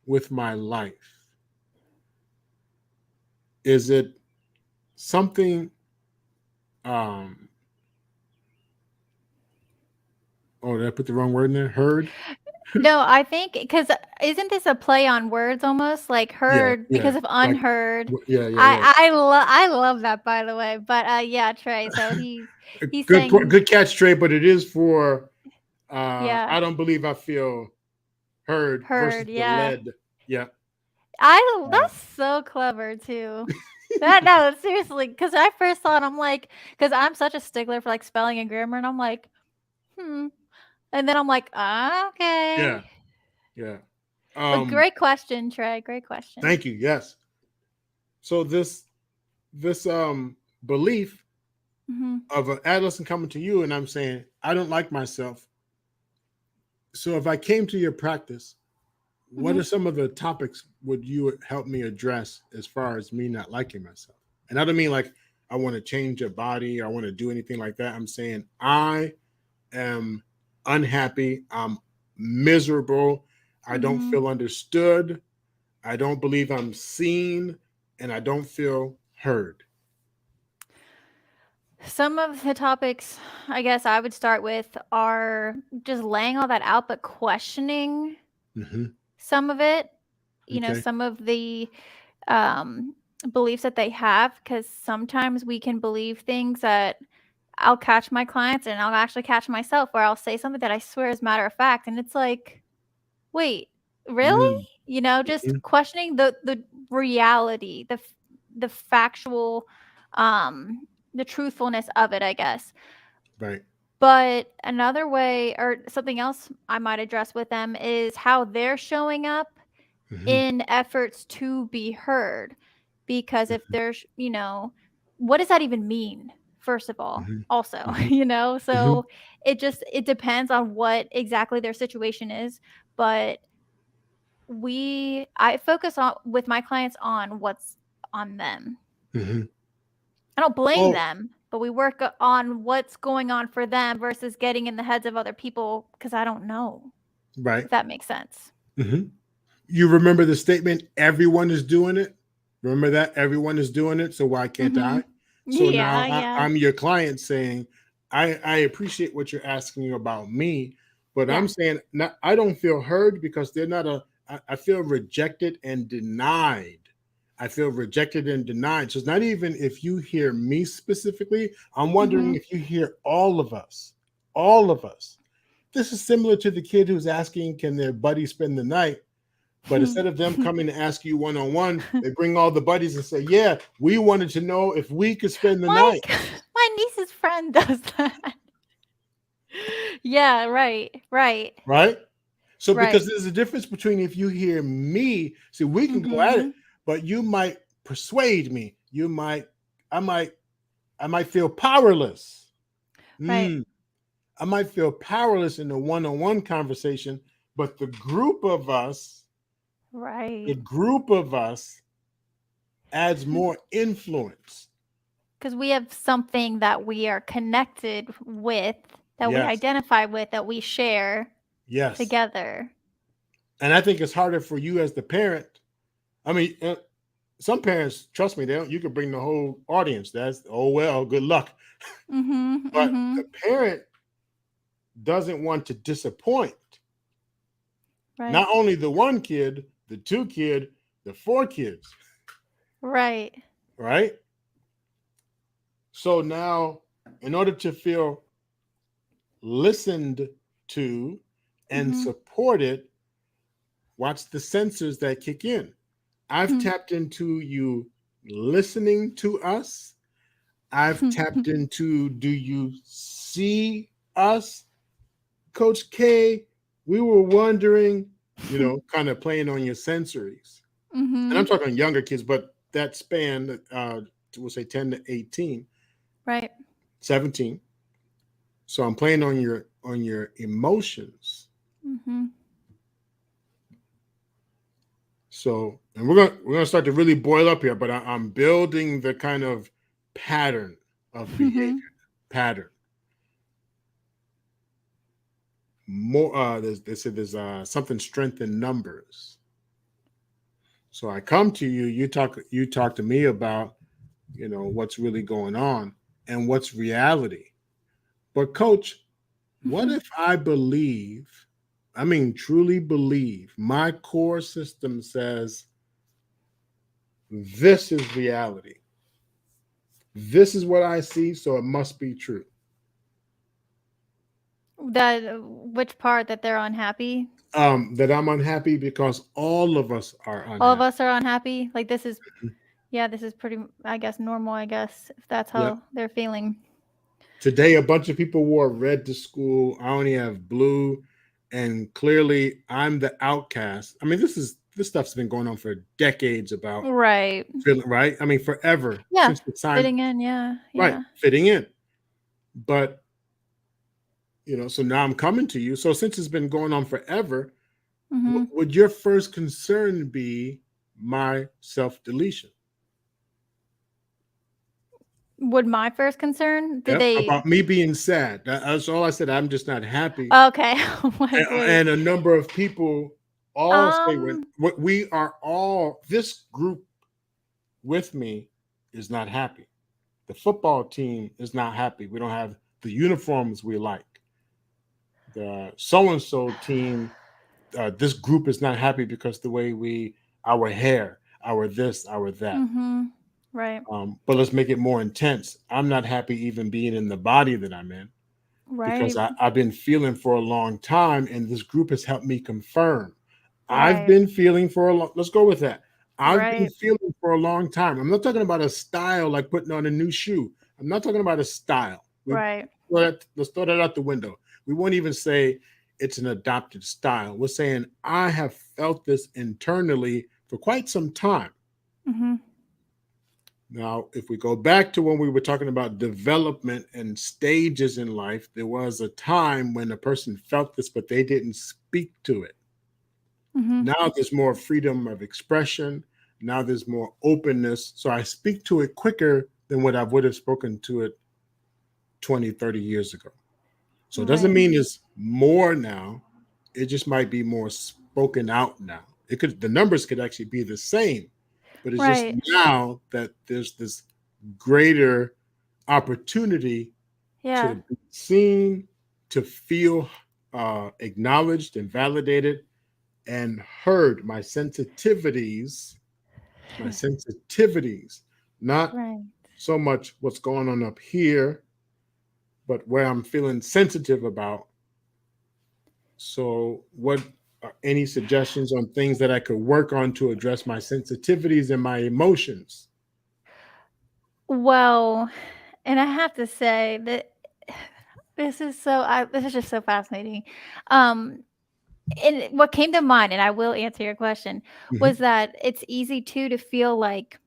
with my life, is it something, um, oh, did I put the wrong word in there? Heard? No, I think because isn't this a play on words almost like Yeah, heard yeah. because of Like, unheard? yeah, yeah, yeah. I love that by the way. But yeah, Trey. So he's Good, saying good catch, Trey, but it is for, yeah, I don't believe I feel heard versus heard. the Yeah, lead. Yeah. Uh, that's so clever too. That no, seriously, because I first thought I'm like, because I'm such a stickler for like spelling and grammar, and I'm like, hmm, and then I'm like, ah, yeah, okay. yeah. But Um, great question, Trey. Great question. Thank you. Yes. So this belief Hmm. of an adolescent coming to you and I'm saying I don't like myself. So if I came to your practice, what Hmm. are some of the topics would you help me address as far as me not liking myself? And I don't mean like I want to change a body or I want to do anything like that. I'm saying I am unhappy. I'm miserable. I don't Hmm. feel understood. I don't believe I'm seen and I don't feel heard. Some of the topics, I guess, I would start with are just laying all that out, but questioning Hmm. some of it. Okay. Some of the um, beliefs that they have, because sometimes we can believe things that I'll catch my clients and I'll actually catch myself where I'll say something that I swear is matter of fact. And it's like, wait, really? Mm-hmm. Just questioning the reality, the factual, the truthfulness of it, I guess. Right. But another way or something else I might address with them is how they're showing up Hmm. in efforts to be heard. Because if there's, what does that even mean? First of all, Hmm. also, Hmm. Hmm. so it depends on what exactly their situation is. But I focus on with my clients on what's on them. Hmm. I don't blame Well, them, but we work on what's going on for them versus getting in the heads of other people because I don't know right. if that makes sense. Hmm. You remember the statement, everyone is doing it? Remember that? Everyone is doing it, so why can't I? Mhm. So Yeah, now yeah. I'm your client saying, I appreciate what you're asking about me, but I'm Yeah. saying not, I don't feel heard because they're not I feel rejected and denied. I feel rejected and denied. So it's not even if you hear me specifically, I'm wondering Mhm. if you hear all of us. All of us. This is similar to the kid who's asking, can their buddy spend the night? But instead of them coming to ask you one on one, they bring all the buddies and say, yeah, we wanted to know if we could spend the My night. my niece's friend does that. Yeah, right, right, Right. So, because right. there's a difference between if you hear me, see, we can go at it, Mhm. but you might persuade me. I might, I might feel powerless. Right, Mm, I might feel powerless in the one on one conversation, but the right. group of us adds more influence. Because we have something that we are connected with, that we Yes. identify with, that we share Yes. together. And I think it's harder for you as the parent. I mean, some parents, trust me, they don't, you could bring the whole audience. That's, oh well, good luck. Mhm. But the Mhm. parent doesn't want to disappoint Right. not only the one kid, the two kid, the four kids, Right. right? So now, in order to feel listened to and Mhm. supported, watch the sensors that kick in. I've tapped into you listening to us. I've tapped into, do you see us? Coach K, we were wondering, kind of playing on your sensories. And I'm Mhm. talking younger kids, but that span, we'll say 10 to 18, Right. 17. So I'm playing on your emotions. Mhm. So, and we're gonna start to really boil up here, but I'm building the kind of pattern of Mhm. behavior. Pattern. More. They said there's something strength in numbers. So I come to you. You talk to me about what's really going on and what's reality. But coach, what Mhm. if I believe? I mean, truly believe. My core system says this is reality. This is what I see, so it must be true. That which part that they're unhappy? That I'm unhappy because all of us are All of unhappy. us are unhappy. Like this is yeah, this is pretty I guess normal, I guess, if that's Yep. how they're feeling. Today, a bunch of people wore red to school. I only have blue, and clearly, I'm the outcast. I mean, this stuff's been going on for decades about Right. feeling right. I mean, forever Yeah. since the time Fitting in, yeah. right Yeah. fitting in. But so now I'm coming to you. So since it's been going on forever, Mhm. would your first concern be my self deletion? Would my first concern did Yep, they about me being sad. That's all I said. I'm just not happy. okay. I'm like, wait. And a number of people all say when Um, what we are all this group with me is not happy. The football team is not happy. We don't have the uniforms we like. The so and so team, this group is not happy because the way our hair, our this, our that. mhm. Right. But let's make it more intense. I'm not happy even being in the body that I'm in because Right. I've been feeling for a long time, and this group has helped me confirm. I've Right. been feeling for a long. Let's go with that. I've been Right. feeling for a long time. I'm not talking about a style like putting on a new shoe. I'm not talking about a style. Right. Let's throw that out the window. We won't even say it's an adopted style. We're saying I have felt this internally for quite some time. Mhm. Now, if we go back to when we were talking about development and stages in life, there was a time when a person felt this, but they didn't speak to it. Mhm. Now there's more freedom of expression. Now there's more openness. So I speak to it quicker than what I would have spoken to it 20, 30 years ago. So it doesn't Right. mean it's more now. It just might be more spoken out now. The numbers could actually be the same, but it's just Right. now that there's this greater opportunity to Yeah. be seen, to feel acknowledged and validated and heard. My sensitivities, not Right. so much what's going on up here, but where I'm feeling sensitive about. So, what are any suggestions on things that I could work on to address my sensitivities and my emotions? Well, and I have to say that this is just so fascinating. Um, and what came to mind, and I will answer your question, was Mhm. that it's easy too to feel like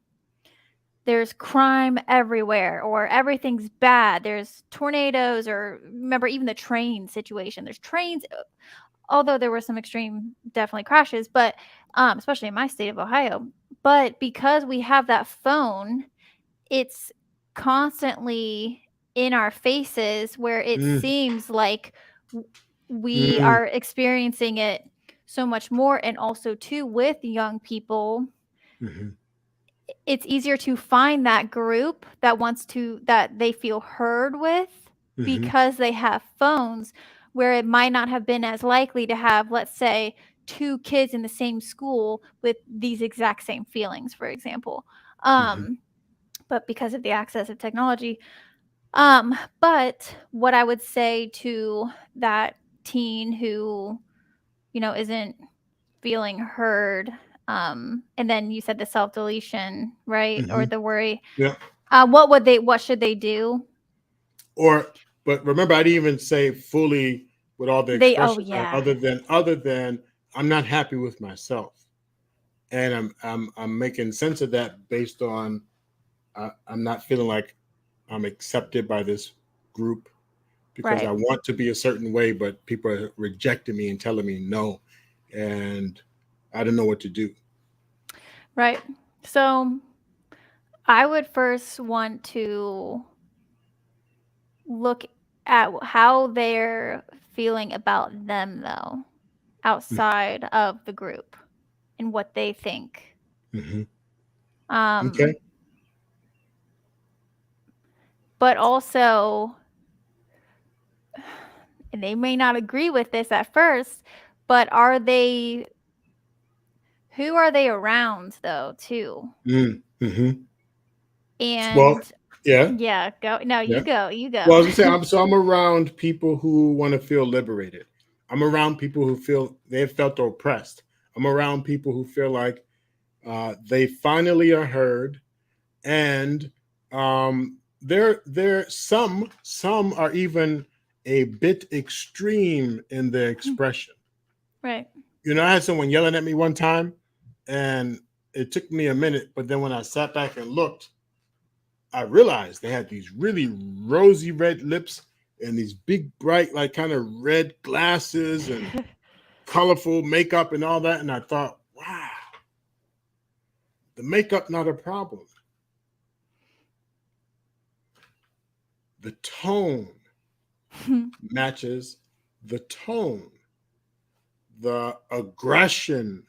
there's crime everywhere or everything's bad. There's tornadoes or remember even the train situation. There's trains, although there were some extreme definitely crashes, but especially in my state of Ohio. But because we have that phone, it's constantly in our faces where it Mm, seems like w- we mm, are experiencing it so much more, and also too with young people mhm. it's easier to find that group that wants to that they feel heard with Mm-hmm. because they have phones, where it might not have been as likely to have, let's say, two kids in the same school with these exact same feelings, for example. Mm-hmm. um but because of the access of technology. But what I would say to that teen who, isn't feeling heard, and then you said the self-deletion, right? Or Mm-hmm. the worry. Yeah. What should they do? Or, but remember, I didn't even say fully with all the Oh expressions, yeah. other than I'm not happy with myself, and I'm making sense of that based on I'm not feeling like I'm accepted by this group because I Right. want to be a certain way, but people are rejecting me and telling me no, and I don't know what to do. Right. So I would first want to look at how they're feeling about them, though, outside of the group, and what they think. Mm-hmm. Okay. Um, but also, and they may not agree with this at first, but who are they around though, too? Mm-hmm. Well, And yeah, yeah, go. No, yeah. you Well, I go. was gonna say, I'm around people who want to feel liberated. I'm around people who feel they've felt oppressed. I'm around people who feel like they finally are heard, and there some are even a bit extreme in their expression. Right. I had someone yelling at me one time, and it took me a minute, but then when I sat back and looked, I realized they had these really rosy red lips and these big, bright, like kind of red glasses and colorful makeup and all that. And I thought, wow, the makeup not a problem. The tone matches the tone. The aggression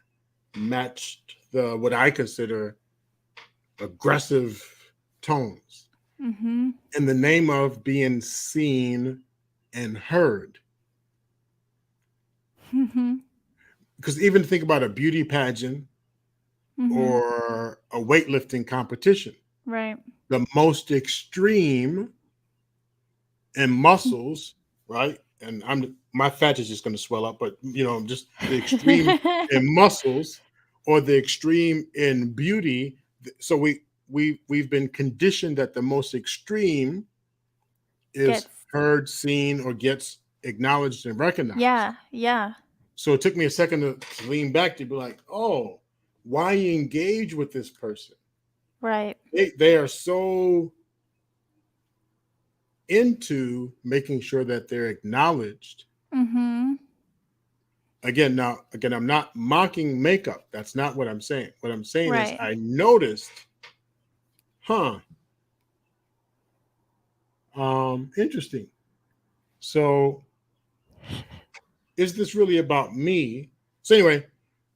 matched the what I consider aggressive tones Mhm. in the name of being seen and heard. Mhm. Because even think about a beauty pageant Mhm. or a weightlifting competition. Right. The most extreme in muscles, right? And my fat is just going to swell up, but just the extreme in muscles or the extreme in beauty. So we've been conditioned that the most extreme is Gets. heard, seen, or gets acknowledged and recognized. Yeah, yeah. So it took me a second to lean back to be like, oh, why engage with this person? Right. They are so into making sure that they're acknowledged. Mhm. Again, I'm not mocking makeup. That's not what I'm saying. What I'm saying is Right. I noticed, huh, interesting. So is this really about me? So anyway,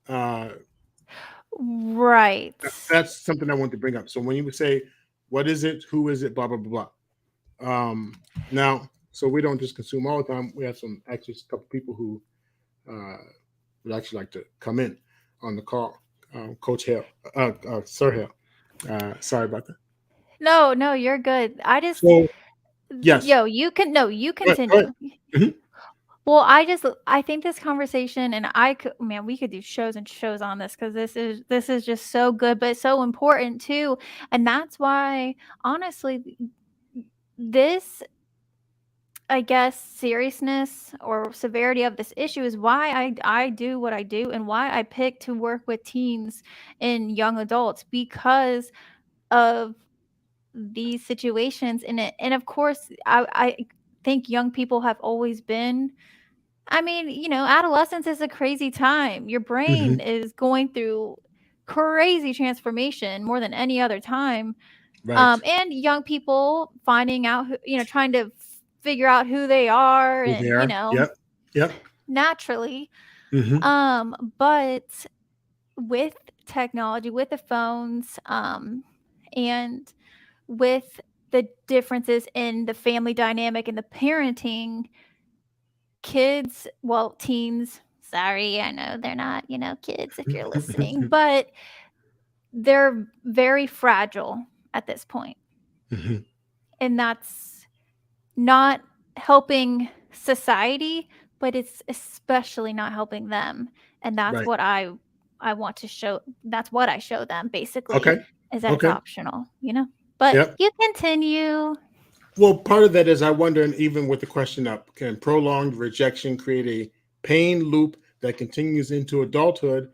uh, Right. that's something I want to bring up. So when you would say, what is it? Who is it? Blah, blah, blah, blah. Now, so we don't just consume all the time. We have some actually a couple people who uh, would actually like to come in on the call. Coach Hale, Sir Hale. Sorry about that. No, no, you're good. I just So yes, yo, you can no, you go ahead. continue. Mhm. Well, I think this conversation, and I could, man, we could do shows and shows on this, because this is just so good, but so important too. And that's why, honestly, this, I guess, seriousness or severity of this issue is why I do what I do, and why I pick to work with teens and young adults, because of these situations in it. And of course, I think young people have always been, I mean, adolescence is a crazy time. Your Mhm. brain is going through crazy transformation more than any other time. Right. And young people finding out, trying to figure out who they are, Who they and, are. Yep. Yep. naturally. Hmm. But with technology, with the phones, and with the differences in the family dynamic and the parenting, kids, well, teens, sorry, I know they're not, kids if you're listening, but they're very fragile at this point. Mhm. And that's not helping society, but it's especially not helping them. And that's Right. what I want to show. That's what I show them basically, Okay. is that it's Okay. optional. But Yep. you continue. Well, part of that is I wonder, and even with the question up, can prolonged rejection create a pain loop that continues into adulthood?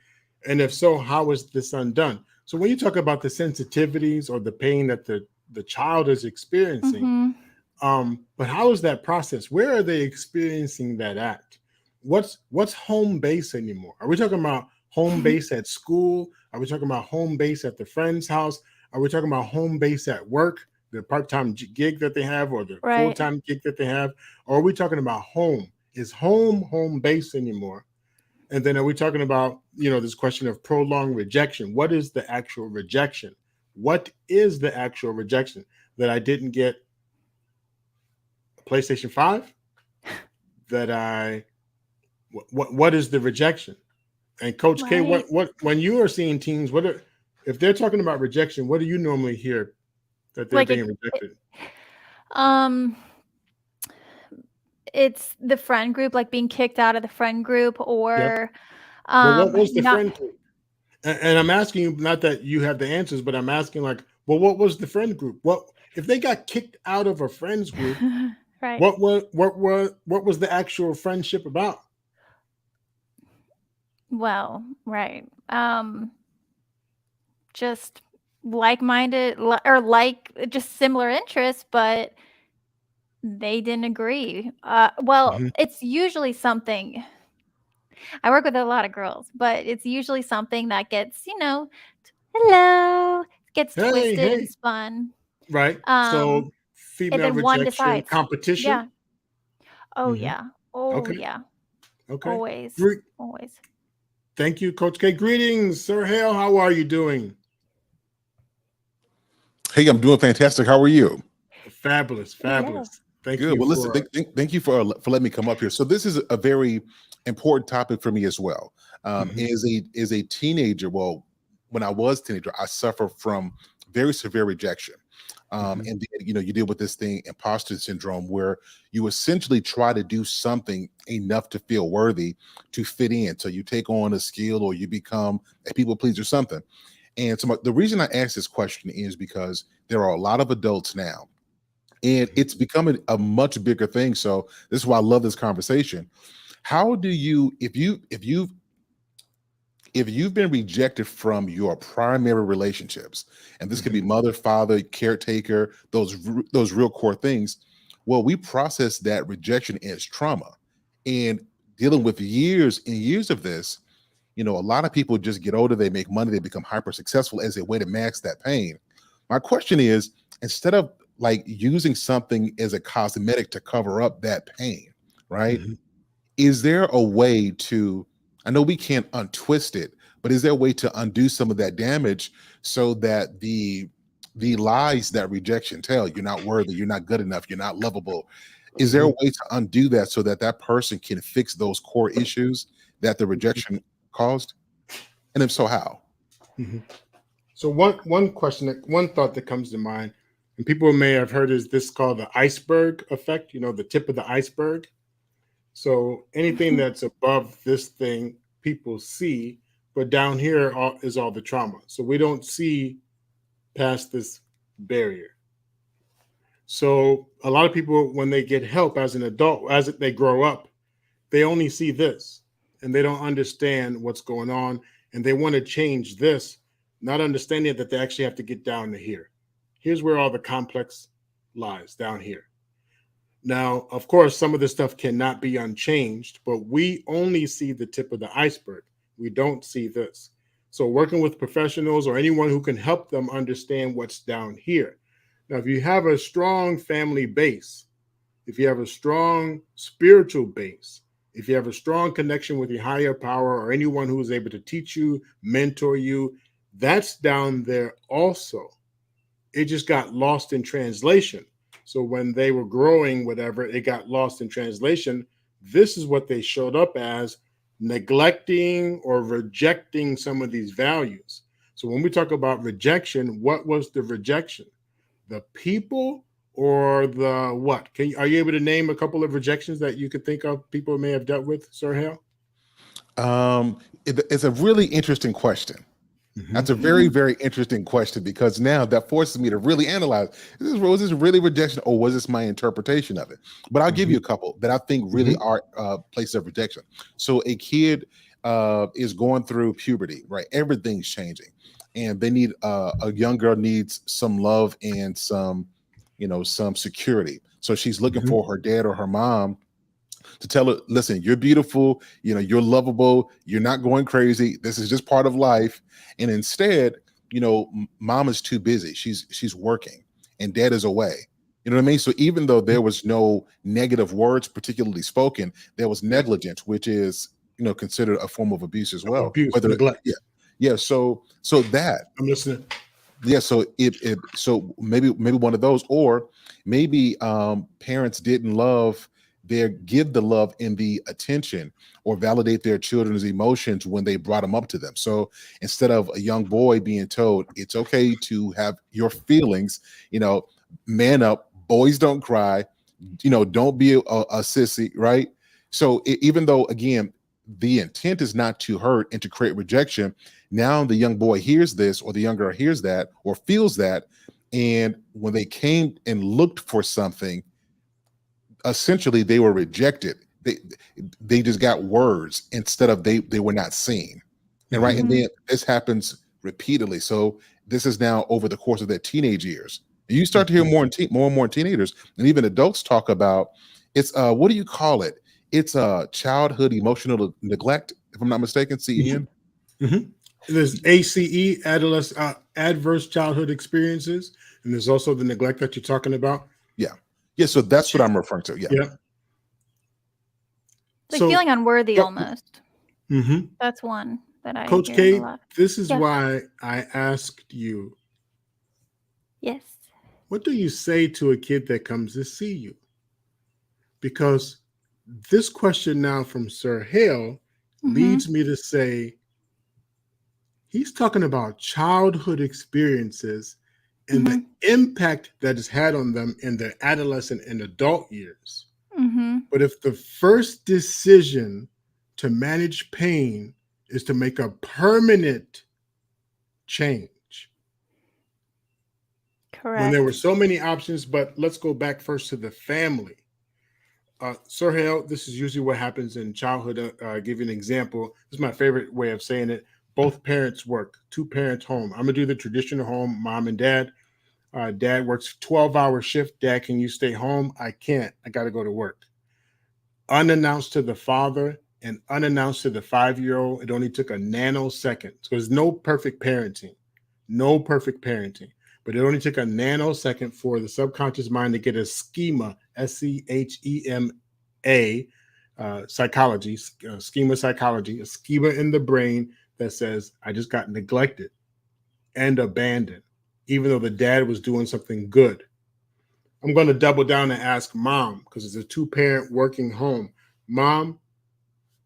And if so, how is this undone? So when you talk about the sensitivities or the pain that the child is experiencing, Mhm. but how is that process? Where are they experiencing that at? What's home base anymore? Are we talking about home base at school? Are we talking about home base at the friend's house? Are we talking about home base at work, the part-time gig that they have, or the Right. full-time gig that they have? Or are we talking about home? Is home base anymore? And then are we talking about, this question of prolonged rejection? What is the actual rejection? What is the actual rejection? That I didn't get PlayStation 5, that I what is the rejection? And Coach K, Right. what when you are seeing teams, if they're talking about rejection, what do you normally hear that they're Like being it, rejected? um it's the friend group, like being kicked out of the friend group, Yep. or Well, what was the not. friend group? And I'm asking you, not that you have the answers, but I'm asking, like, well, what was the friend group? What if they got kicked out of a friends group? Right. What was the actual friendship about? Well, right. Just like-minded, or just similar interests, but they didn't agree. Well, Mhm. it's usually something. I work with a lot of girls, but it's usually something that gets, hello, gets Hey, twisted and hey, spun. right. Um, So and female then one rejection decides. competition. Yeah. Oh Hmm. yeah. Oh Okay. yeah. Okay. Always. Great. Always. Thank you, Coach K. Greetings, Sir Hale. How are you doing? Hey, I'm doing fantastic. How are you? Fabulous, Hello. fabulous. Thank Good. you Well, listen, for. thank you for letting me come up here. So this is a very important topic for me as well. Mhm, As a teenager, well, when I was a teenager, I suffered from very severe rejection. mhm, And then, you deal with this thing, imposter syndrome, where you essentially try to do something enough to feel worthy to fit in. So you take on a skill or you become a people pleaser or something. And so the reason I ask this question is because there are a lot of adults now, and mhm, it's becoming a much bigger thing. So this is why I love this conversation. How do you, if you've been rejected from your primary relationships, and this could mhm, be mother, father, caretaker, those real core things, well, we process that rejection as trauma, and dealing with years and years of this. A lot of people just get older, they make money, they become hyper successful as a way to mask that pain. My question is, instead of like using something as a cosmetic to cover up that pain, right? mhm, Is there a way to, I know we can't untwist it, but is there a way to undo some of that damage so that the lies that rejection tell, you're not worthy, you're not good enough, you're not lovable, is there a mhm, way to undo that so that that person can fix those core issues that the rejection caused? And if so, how? mhm. So one thought that comes to mind, and people may have heard, is this called the iceberg effect? The tip of the iceberg. So anything that's above this thing, people see, but down here is all the trauma. So we don't see past this barrier. So a lot of people, when they get help as an adult, as they grow up, they only see this, and they don't understand what's going on, and they want to change this, not understanding that they actually have to get down to here. Here's where all the complex lies, down here. Now, of course, some of this stuff cannot be unchanged, but we only see the tip of the iceberg. We don't see this. So, working with professionals or anyone who can help them understand what's down here. Now, if you have a strong family base, if you have a strong spiritual base, if you have a strong connection with your higher power or anyone who is able to teach you, mentor you, That's down there also. It just got lost in translation. So when they were growing, whatever, it got lost in translation. This is what they showed up as, neglecting or rejecting some of these values. So when we talk about rejection, what was the rejection? The people or the what? Are you able to name a couple of rejections that you could think of people may have dealt with, Sir Hale? It's a really interesting question. Mm-hmm. That's a very, very interesting question because now that forces me to really analyze, was this really rejection or was this my interpretation of it? But I'll give Mm-hmm. you a couple that I think really Mm-hmm. are places of rejection. So a kid is going through puberty, right? Everything's changing. And they need a young girl needs some love and some, some security. So she's looking Mm-hmm. for her dad or her mom to tell her, listen, you're beautiful, you're lovable, you're not going crazy. This is just part of life. And instead, mom is too busy. She's working and dad is away. You know what I mean? So even though there was no negative words particularly spoken, there was Yep. negligence, which is, considered a form of abuse as well. Abuse, Whether neglect. yeah. So that I'm listening. yeah, so so maybe one of those, or maybe parents didn't give the love and the attention or validate their children's emotions when they brought them up to them. So instead of a young boy being told it's okay to have your feelings, man up, boys don't cry, don't be a sissy, right? So even though again the intent is not to hurt and to create rejection, now the young boy hears this or the young girl hears that or feels that, and when they came and looked for something, essentially they were rejected. They just got words instead of they were not seen. And right, and Mhm. then this happens repeatedly. So this is now over the course of their teenage years. And you start to hear more and more teenagers and even adults talk about it's what do you call it? It's childhood emotional neglect, if I'm not mistaken, CEN. Mm-hmm. There's ACE, adverse childhood experiences, and there's also the neglect that you're talking about. Yeah. Yeah. So that's what I'm referring to. Yeah. Yeah. Like So, feeling unworthy go- almost. mhm. That's one that I Coach hear a K, lot. this is Yeah. why I asked you, Yes. what do you say to a kid that comes to see you? Because this question now from Sir Hale Mhm. leads me to say he's talking about childhood experiences and the Mhm. impact that it's had on them in their adolescent and adult years. Mhm. But if the first decision to manage pain is to make a permanent change, when there were Correct. so many options, but let's go back first to the family. Sir Hale, this is usually what happens in childhood. Give you an example. This is my favorite way of saying it. Both parents work, two parents home. I'm gonna do the traditional home, mom and dad. Dad works 12-hour shift. Dad, can you stay home? I can't. I got to go to work. Unannounced to the father and unannounced to the 5-year-old, it only took a nanosecond. So there's no perfect parenting, no perfect parenting, but it only took a nanosecond for the subconscious mind to get a schema, SCHEMA, psychology, schema psychology, a schema in the brain that says, I just got neglected and abandoned, even though the dad was doing something good. I'm going to double down and ask mom, because it's a two-parent working home. Mom,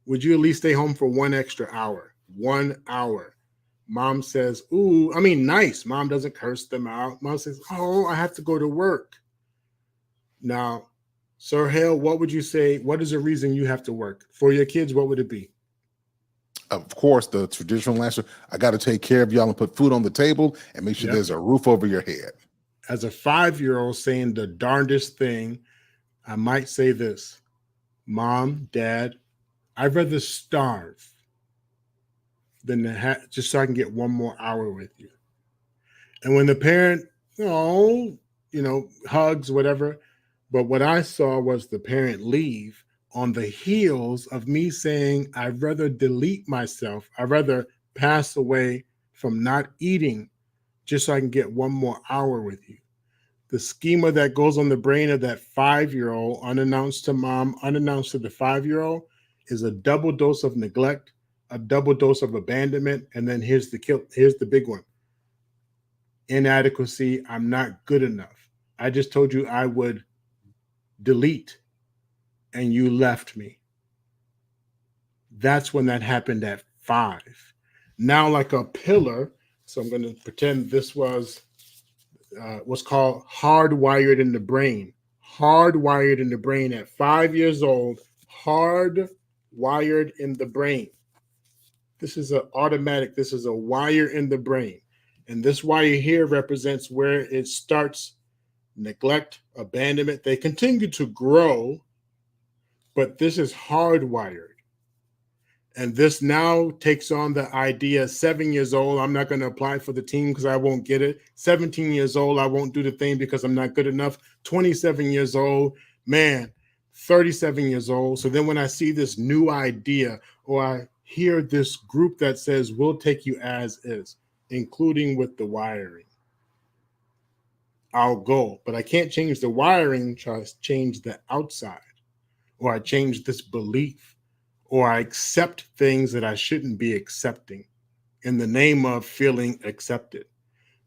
would you at least stay home for 1 extra hour? 1 hour. Mom says, ooh, I mean, nice. Mom doesn't curse them out. Mom says, oh, I have to go to work. Now, Sir Hale, what would you say? What is the reason you have to work? For your kids, what would it be? Of course, the traditional answer, I got to take care of y'all and put food on the table and make sure Yep. there's a roof over your head. As a 5-year-old saying the darndest thing, I might say this: Mom, Dad, I'd rather starve than just so I can get 1 more hour with you. And when the parent, oh, hugs, whatever. But what I saw was the parent leave on the heels of me saying, I'd rather delete myself. I'd rather pass away from not eating just so I can get 1 more hour with you. The schema that goes on the brain of that 5-year-old, unannounced to mom, unannounced to the 5-year-old, is a double dose of neglect, a double dose of abandonment, and then here's the big one: inadequacy. I'm not good enough. I just told you I would delete, and you left me. That's when that happened at 5. Now, like a pillar. So I'm going to pretend this was what's called hardwired in the brain. Hardwired in the brain at 5 years old. Hardwired in the brain. This is an automatic. This is a wire in the brain. And this wire here represents where it starts: neglect, abandonment. They continue to grow, but this is hardwired. And this now takes on the idea: 7 years old, I'm not going to apply for the team because I won't get it. 17 years old, I won't do the thing because I'm not good enough. 27 years old, man, 37 years old. So then when I see this new idea, or I hear this group that says, we'll take you as is, including with the wiring, I'll go. But I can't change the wiring, try to change the outside, or I change this belief, or I accept things that I shouldn't be accepting in the name of feeling accepted.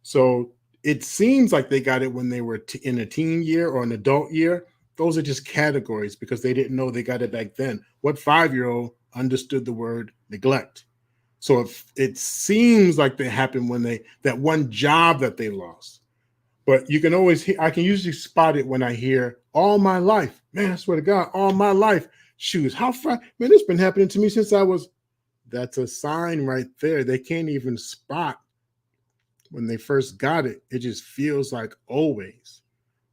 So it seems like they got it when they were in a teen year or an adult year. Those are just categories because they didn't know they got it back then. What 5-year-old understood the word neglect? So if it seems like they happened when that one job that they lost. But you can always hear, I can usually spot it when I hear all my life. Man, I swear to God, all my life. Shoes, how far? Man, it's been happening to me since I was. That's a sign right there. They can't even spot when they first got it. It just feels like always.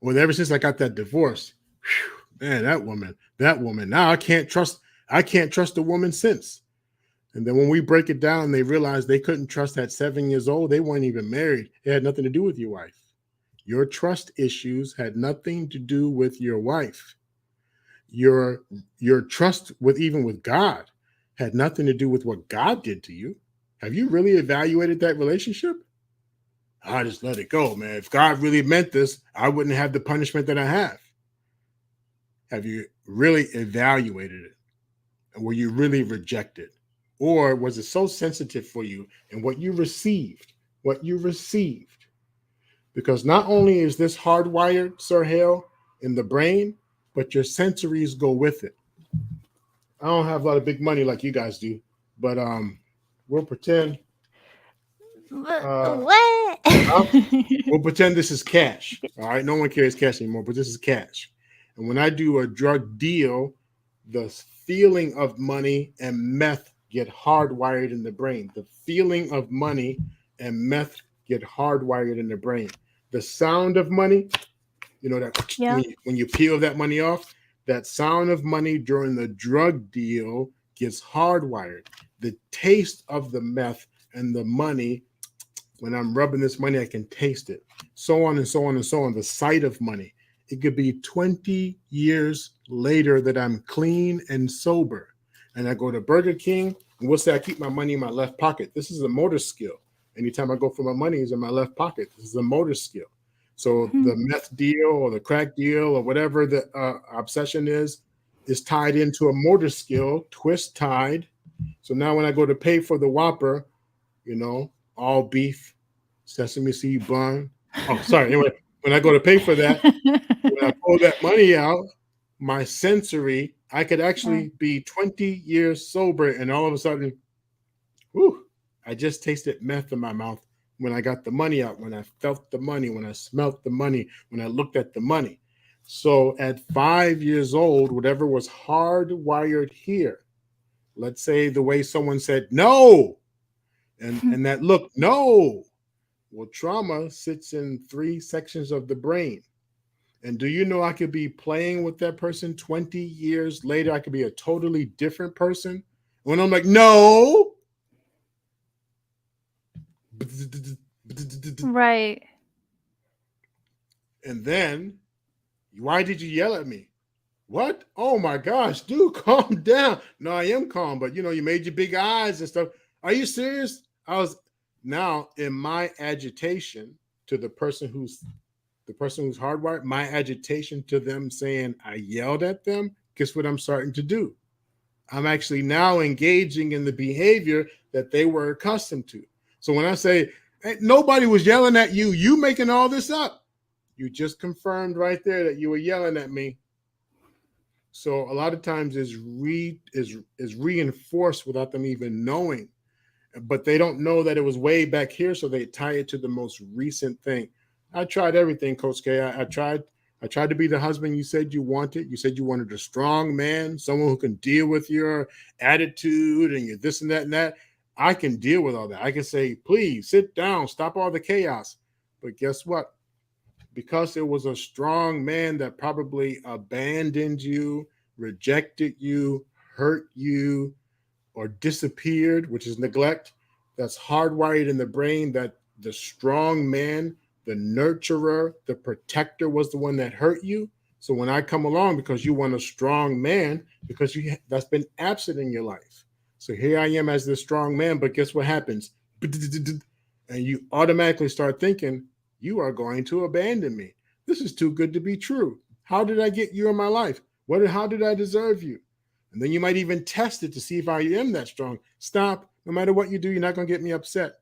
Well, ever since I got that divorce, whew, man, that woman. Now I can't trust a woman since. And then when we break it down, they realize they couldn't trust at 7 years old. They weren't even married. It had nothing to do with your wife. Your trust issues had nothing to do with your wife. Your trust with God had nothing to do with what God did to you. Have you really evaluated that relationship? I just let it go, man. If God really meant this, I wouldn't have the punishment that I have. Have you really evaluated it? And were you really rejected? Or was it so sensitive for you and what you received? Because not only is this hardwired, Sir Hale, in the brain, but your sensories go with it. I don't have a lot of big money like you guys do, but we'll pretend What? we'll pretend this is cash. All right, no one carries cash anymore, but this is cash. And when I do a drug deal, the feeling of money and meth get hardwired in the brain. The feeling of money and meth get hardwired in the brain. The sound of money, you know, that Yeah. when you peel that money off, that sound of money during the drug deal gets hardwired. The taste of the meth and the money, when I'm rubbing this money, I can taste it. So on and so on and so on. The sight of money. It could be 20 years later that I'm clean and sober. And I go to Burger King, and we'll say I keep my money in my left pocket. This is a motor skill. Anytime I go for my money, is in my left pocket. This is a motor skill. So the meth deal or the crack deal or whatever the obsession is tied into a motor skill, twist tied. So now when I go to pay for the Whopper, you know, all beef, sesame seed bun. Oh, sorry. Anyway, when I go to pay for that, when I pull that money out, my sensory, I could actually be 20 years sober, and all of a sudden, whew, I just tasted meth in my mouth when I got the money out, when I felt the money, when I smelt the money, when I looked at the money. So at 5 years old, whatever was hardwired here, let's say the way someone said no, and that look, no. Well, trauma sits in 3 sections of the brain. And do you know I could be playing with that person 20 years later? I could be a totally different person. When I'm like, no. Right. And then, why did you yell at me? What? Oh my gosh, dude, calm down. No, I am calm, but you know, you made your big eyes and stuff. Are you serious? I was now in my agitation to the person who's hardwired, my agitation to them saying I yelled at them. Guess what I'm starting to do? I'm actually now engaging in the behavior that they were accustomed to. So when I say, hey, nobody was yelling at you, you making all this up, you just confirmed right there that you were yelling at me. So a lot of times is reinforced without them even knowing, but they don't know that it was way back here, so they tie it to the most recent thing. I tried everything, Coach K. I tried to be the husband you said you wanted. You said you wanted a strong man, someone who can deal with your attitude and your this and that and that. I can deal with all that. I can say, please sit down, stop all the chaos. But guess what? Because it was a strong man that probably abandoned you, rejected you, hurt you, or disappeared, which is neglect, that's hardwired in the brain that the strong man, the nurturer, the protector was the one that hurt you. So when I come along because you want a strong man, because that's been absent in your life. So here I am as this strong man, but guess what happens? And you automatically start thinking, you are going to abandon me. This is too good to be true. How did I get you in my life? How did I deserve you? And then you might even test it to see if I am that strong. Stop. No matter what you do, you're not going to get me upset.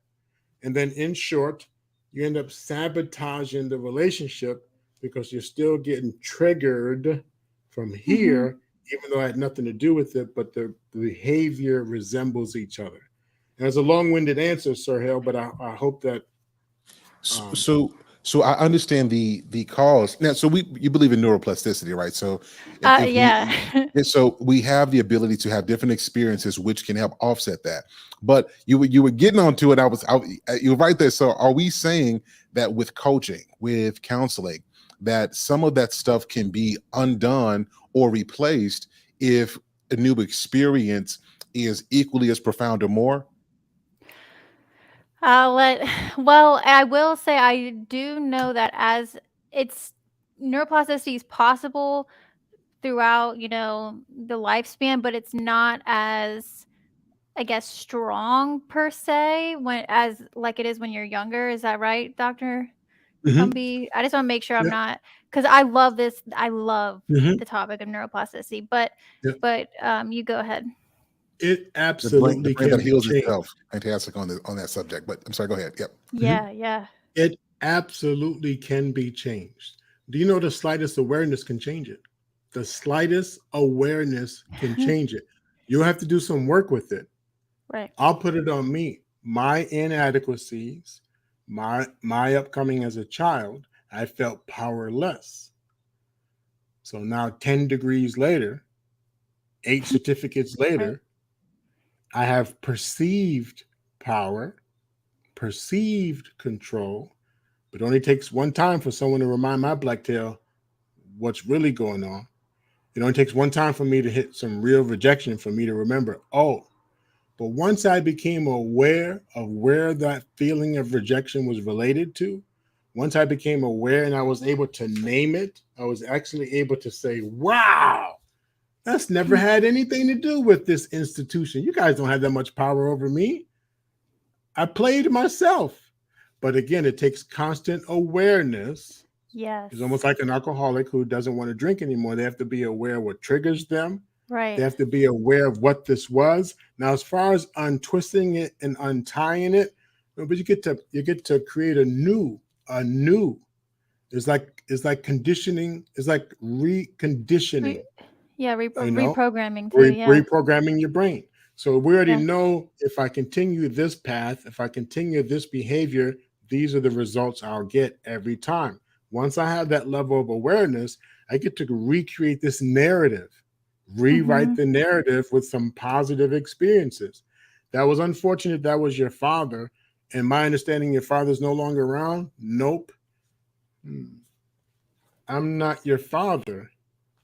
And then in short, you end up sabotaging the relationship because you're still getting triggered from here, even though I had nothing to do with it, but the behavior resembles each other. And it's a long-winded answer, Sir Hale, but I hope that So I understand the cause now. So you believe in neuroplasticity, right? So if Yeah. we have the ability to have different experiences, which can help offset that. But you were getting onto it. You were right there. So are we saying that with coaching, with counseling, that some of that stuff can be undone or replaced if a new experience is equally as profound or more? Well, I will say I do know that as it's neuroplasticity is possible throughout, the lifespan, but it's not as, I guess, strong per se when as like it is when you're younger. Is that right, Dr. Mhm. Humby? I just want to make sure I'm Yeah. not because I love this. I love Mhm. the topic of neuroplasticity, but Yeah. you go ahead. It The absolutely brain can that be heals changed. itself. Fantastic on that subject. But I'm sorry. Go ahead. Yep. Mhm. Yeah, yeah. It absolutely can be changed. Do you know the slightest awareness can change it? The slightest awareness can change it. You'll have to do some work with it. Right. I'll put it on me. My inadequacies, my upcoming as a child, I felt powerless. So now 10 degrees later, 8 certificates Right. later, I have perceived power, perceived control, but it only takes one time for someone to remind my black tail what's really going on. It only takes one time for me to hit some real rejection for me to remember, oh, but once I became aware of where that feeling of rejection was related to, once I became aware and I was able to name it, I was actually able to say, wow, that's never had anything to do with this institution. You guys don't have that much power over me. I played myself. But again, it takes constant awareness. It's almost Yes. like an alcoholic who doesn't want to drink anymore. They have to be aware of what triggers them. They Right. have to be aware of what this was. Now, as far as untwisting it and untying it, but you get to create a new. It's like conditioning. It's like reconditioning. Re- yeah, You know, reprogramming too. Yeah. reprogramming your brain. So we already Yeah. know if I continue this path, if I continue this behavior, these are the results I'll get every time. Once I have that level of awareness, I get to recreate this narrative, rewrite Mhm. the narrative with some positive experiences. That was unfortunate. That was your father. And my understanding, your father's no longer around. Nope. Hmm. I'm not your father.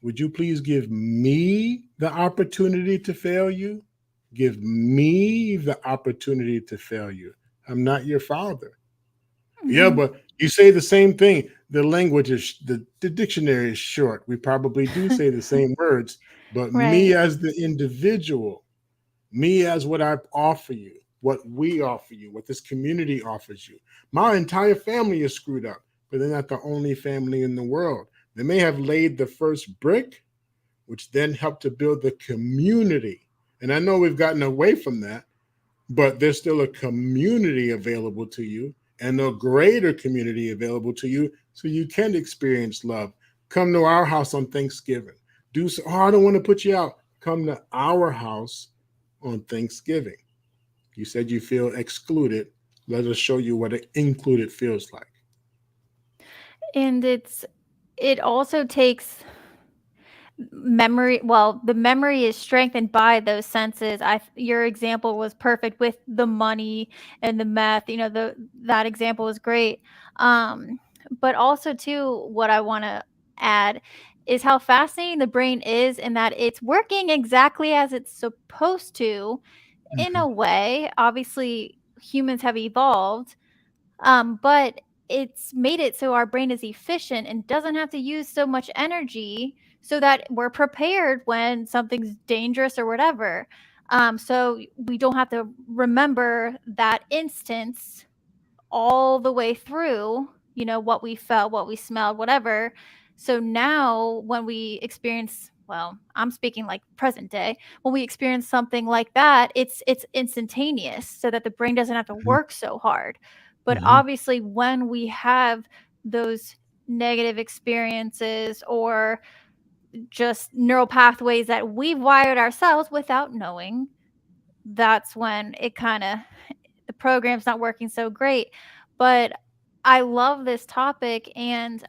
Would you please give me the opportunity to fail you? Give me the opportunity to fail you. I'm not your father. Yeah, Mhm. but you say the same thing. The language is the dictionary is short. We probably do say the same words, but me Right. as the individual, me as what I offer you, what we offer you, what this community offers you. My entire family is screwed up, but they're not the only family in the world. They may have laid the first brick, which then helped to build the community. And I know we've gotten away from that, but there's still a community available to you and a greater community available to you so you can experience love. Come to our house on Thanksgiving. Do so, oh, I don't want to put you out. Come to our house on Thanksgiving. You said you feel excluded. Let us show you what included feels like. And it also takes memory. Well, the memory is strengthened by those senses. Your example was perfect with the money and the meth. That example was great. um but also too, what I want to add is how fascinating the brain is, in that it's working exactly as it's supposed to, in Mm-hmm. a way. Obviously humans have evolved, but it's made it so our brain is efficient and doesn't have to use so much energy, so that we're prepared when something's dangerous or whatever. So we don't have to remember that instance all the way through, what we felt, what we smelled, whatever. So now when we experience, well, I'm speaking like present day, when we experience something like that, it's instantaneous, so that the brain doesn't have to work so hard. But Mm-hmm. obviously when we have those negative experiences, or just neural pathways that we've wired ourselves without knowing, that's when it kind of, the program's not working so great. But I love this topic, and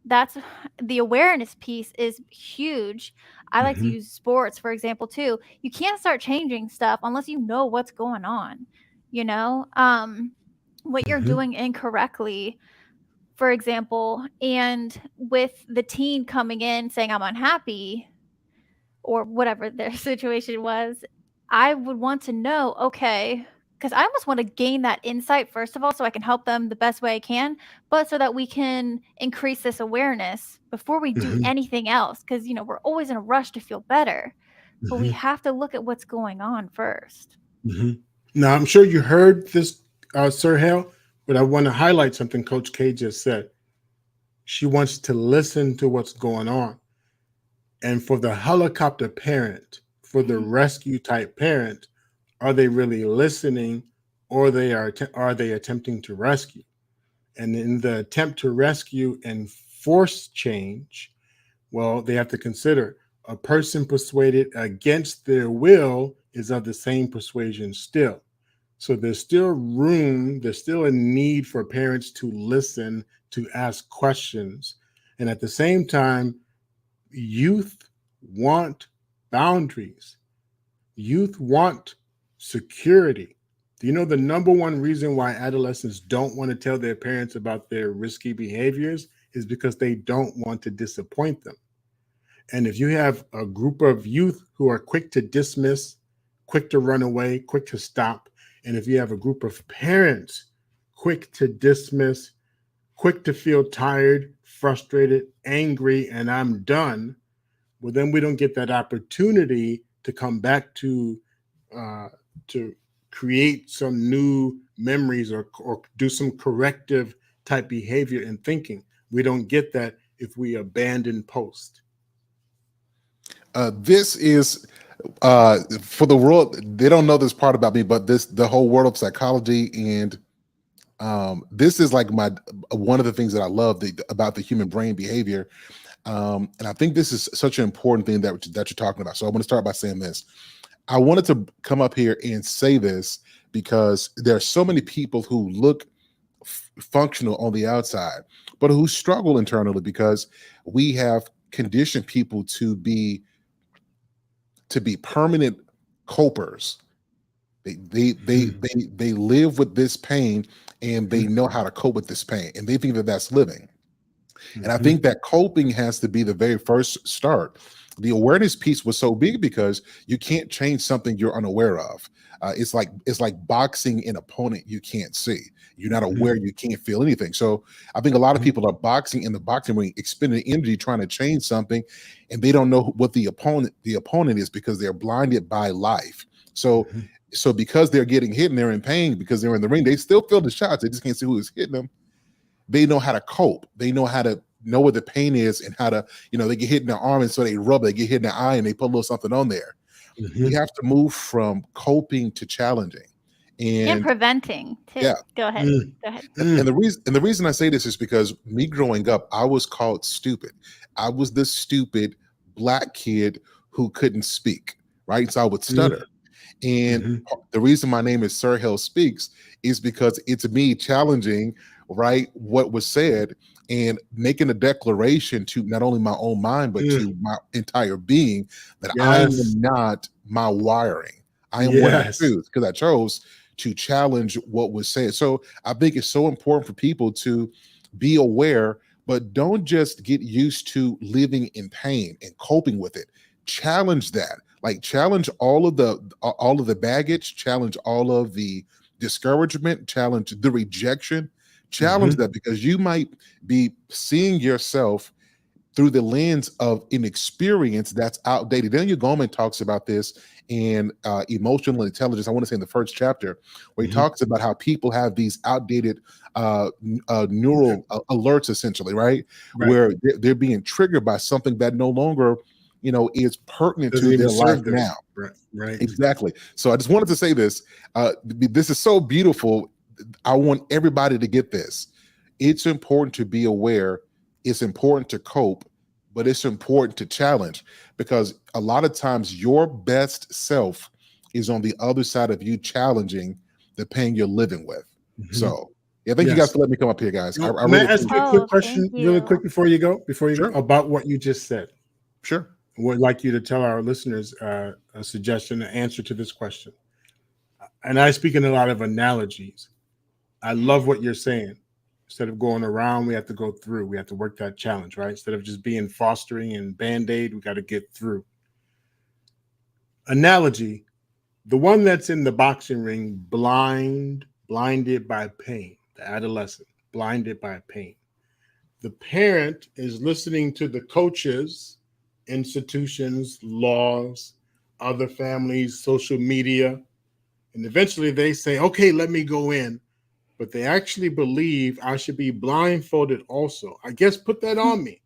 that's the awareness piece is huge. I like to Mm-hmm. use sports for example too. You can't start changing stuff unless you know what's going on, you know what you're Mm-hmm. doing incorrectly, for example. And with the teen coming in saying I'm unhappy, or whatever their situation was, I would want to know, okay, because I almost want to gain that insight first of all, so I can help them the best way I can, but so that we can increase this awareness before we do Mm-hmm. anything else. Because, we're always in a rush to feel better, but we Mm-hmm. have to look at what's going on first. Mm-hmm. Now, I'm sure you heard this, Sir Hale, but I want to highlight something Coach K just said. She wants to listen to what's going on. And for the helicopter parent, for the rescue type parent, are they really listening, or are they attempting to rescue? And in the attempt to rescue and force change, well, they have to consider a person persuaded against their will is of the same persuasion still. So there's still a need for parents to listen, to ask questions. And at the same time, youth want boundaries. Youth want security. Do you know the number one reason why adolescents don't want to tell their parents about their risky behaviors is because they don't want to disappoint them? And if you have a group of youth who are quick to dismiss, quick to run away, quick to stop, and if you have a group of parents quick to dismiss, quick to feel tired, frustrated, angry, and I'm done, well, then we don't get that opportunity to come back uh, to create some new memories, or do some corrective type behavior and thinking. We don't get that if we abandon post. This is for the world. They don't know this part about me, but the whole world of psychology, and this is like my one of the things that I love about the human brain behavior. And I think this is such an important thing that you're talking about. So I want to start by saying this. I wanted to come up here and say this because there are so many people who look functional on the outside, but who struggle internally because we have conditioned people to be permanent copers. They live with this pain, and they know how to cope with this pain, and they think that that's living. And I Mm-hmm. think that coping has to be the very first start. The awareness piece was so big because you can't change something you're unaware of. It's like boxing an opponent you can't see. You're not Mm-hmm. aware. You can't feel anything. So I think a lot of Mm-hmm. people are boxing in the boxing ring, expending energy trying to change something, and they don't know what the opponent is because they're blinded by life. So Mm-hmm. so because they're getting hit and they're in pain because they're in the ring, they still feel the shots. They just can't see who is hitting them. They know how to cope. They know how to know where the pain is and how to, they get hit in their arm and so they rub it, they get hit in the eye and they put a little something on there. Mhm. we have to move from coping to challenging. And And preventing yeah, too. Go ahead. Mm, Go ahead. mm, and the reason I say this is because me growing up, I was called stupid. I was the stupid black kid who couldn't speak, right? So I would mm, stutter. And mhm. the reason my name is Sir Hell Speaks is because it's me challenging, right, what was said and making a declaration to not only my own mind, but Mm. to my entire being that I Yes. am not my wiring. I am what I Yes. choose because I chose to challenge what was said. So I think it's so important for people to be aware, but don't just get used to living in pain and coping with it. Challenge that. Like challenge all of the baggage, challenge all of the discouragement, challenge the rejection, challenge Mhm. that because you might be seeing yourself through the lens of an experience that's outdated. Daniel Goleman talks about this in Emotional Intelligence. I want to say in the first chapter, where he Mhm. talks about how people have these outdated neural alerts, essentially, right? Right. Where they're being triggered by something that no longer, is pertinent Doesn't to even their life serve them. now. Right. Right. Exactly. So I just wanted to say this. This is so beautiful. I want everybody to get this. It's important to be aware. It's important to cope, but it's important to challenge because a lot of times your best self is on the other side of you challenging the pain you're living with. Mhm. So, yeah, thank you guys Yes. for letting me come up here, guys. I, Well, I may I really ask you a appreciate it. quick Oh, thank question, really you. quick, before you go? Sure, About what you just said. sure. I would like you to tell our listeners a suggestion, an answer to this question. And I speak in a lot of analogies. I love what you're saying. Instead of going around, we have to go through. We have to work that challenge, right? Instead of just being fostering and band aid, we got to get through. Analogy: the one that's in the boxing ring, blinded by pain, the adolescent, blinded by pain. The parent is listening to the coaches, institutions, laws, other families, social media, and eventually they say, okay, let me go in. But they actually believe I should be blindfolded also. I guess put that on me.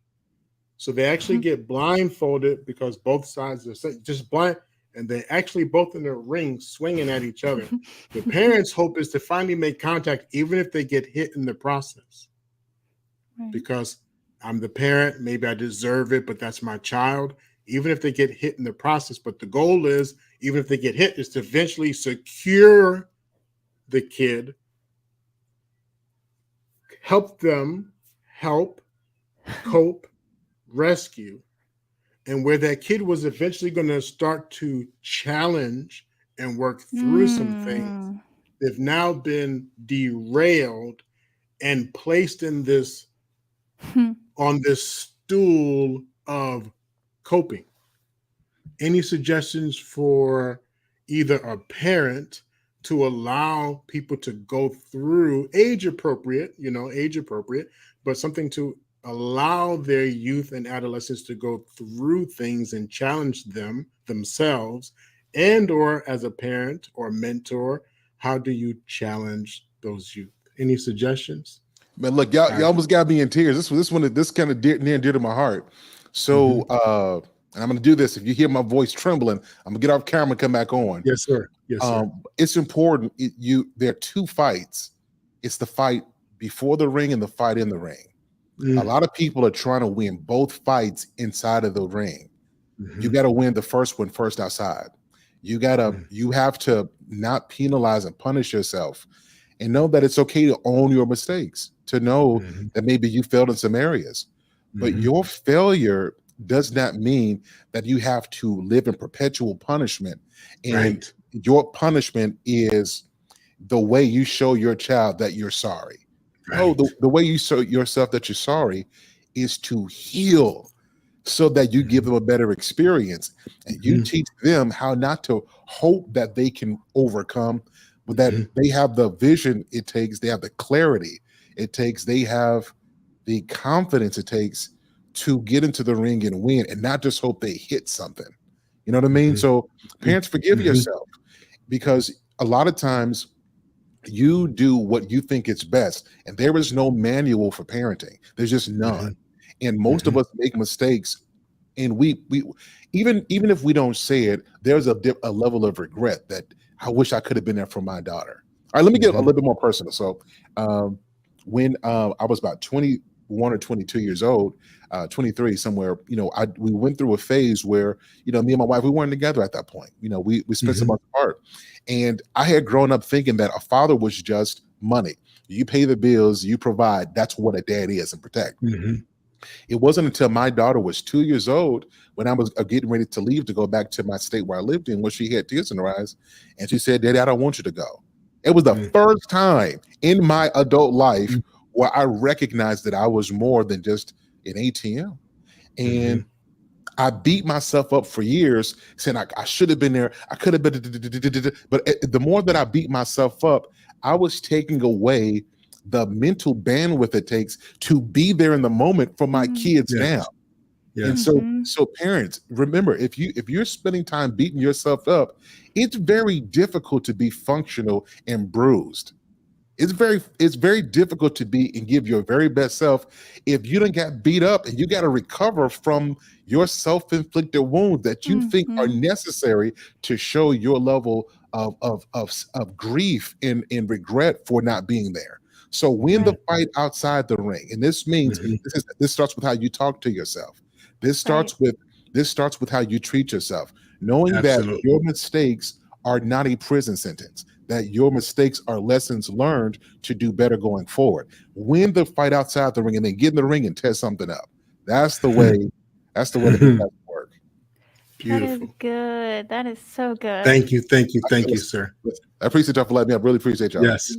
So they actually get blindfolded because both sides are just blind, and they're actually both in the ring swinging at each other. The parents' hope is to finally make contact, even if they get hit in the process, Right. because I'm the parent. Maybe I deserve it, but that's my child. Even if they get hit in the process, but the goal is, even if they get hit, is to eventually secure the kid, help them, help, cope, rescue, and where that kid was eventually going to start to challenge and work through some things, Mm. they've now been derailed and placed in this on this stool of coping. Any suggestions for either a parent to allow people to go through age appropriate, but something to allow their youth and adolescents to go through things and challenge them themselves, and or as a parent or mentor, how do you challenge those youth? Any suggestions? Man, look, y'all I, almost got me in tears. This kind of near and dear to my heart. So, Mhm. and I'm gonna do this. If you hear my voice trembling, I'm gonna get off camera and come back on. Yes, sir. Yes, sir. It's important. There are two fights. It's the fight before the ring and the fight in the ring. A Mm, lot of people are trying to win both fights inside of the ring. You mhm, got to win the first one first outside. mm, You have to not penalize and punish yourself and know that it's okay to own your mistakes, to know mhm, that maybe you failed in some areas. But mhm. your failure does not mean that you have to live in perpetual punishment. And Right. your punishment is the way you show your child that you're sorry. No, Right. the way you show yourself that you're sorry is to heal so that you give Mhm, them a better experience and you mhm, teach them how not to hope that they can overcome, but that mhm, they have the vision it takes, they have the clarity it takes, they have the confidence it takes to get into the ring and win and not just hope they hit something. You know what I mean? mhm, So, mhm, parents, forgive mhm. yourself because a lot of times you do what you think is best, and there is no manual for parenting. There's just none. Mhm, And most of mhm, us make mistakes And we even if we don't say it, there's a level of regret that I wish I could have been there for my daughter. All right, let me get a little bit more personal. So when I was about 21 or 22 years old, 23 somewhere, we went through a phase where, me and my wife, we weren't together at that point. We spent some months apart. And I had grown up thinking that a father was just money. You pay the bills, you provide. That's what a dad is, and protect. It wasn't until my daughter was 2 years old, when I was getting ready to leave to go back to my state where I lived in, when she had tears in her eyes, and she said, "Daddy, I don't want you to go." It was the first time in my adult life where I recognized that I was more than just an ATM. And I beat myself up for years, saying I should have been there. I could have been. But the more that I beat myself up, I was taking away the mental bandwidth it takes to be there in the moment for my kids now. And so parents, remember, if you're spending time beating yourself up, it's very difficult to be functional and bruised. It's very difficult to be and give your very best self if you don't get beat up, and you got to recover from your self-inflicted wounds that you think are necessary to show your level of grief and regret for not being there. So win the fight outside the ring, and this means this starts with how you talk to yourself. This starts with how you treat yourself, knowing that your mistakes are not a prison sentence, that your mistakes are lessons learned to do better going forward. Win the fight outside the ring, and then get in the ring and test something up. That's the way. That's the way to work. Beautiful. That is good. That is so good. Thank you, sir. I appreciate y'all for letting me. I really appreciate y'all. Yes.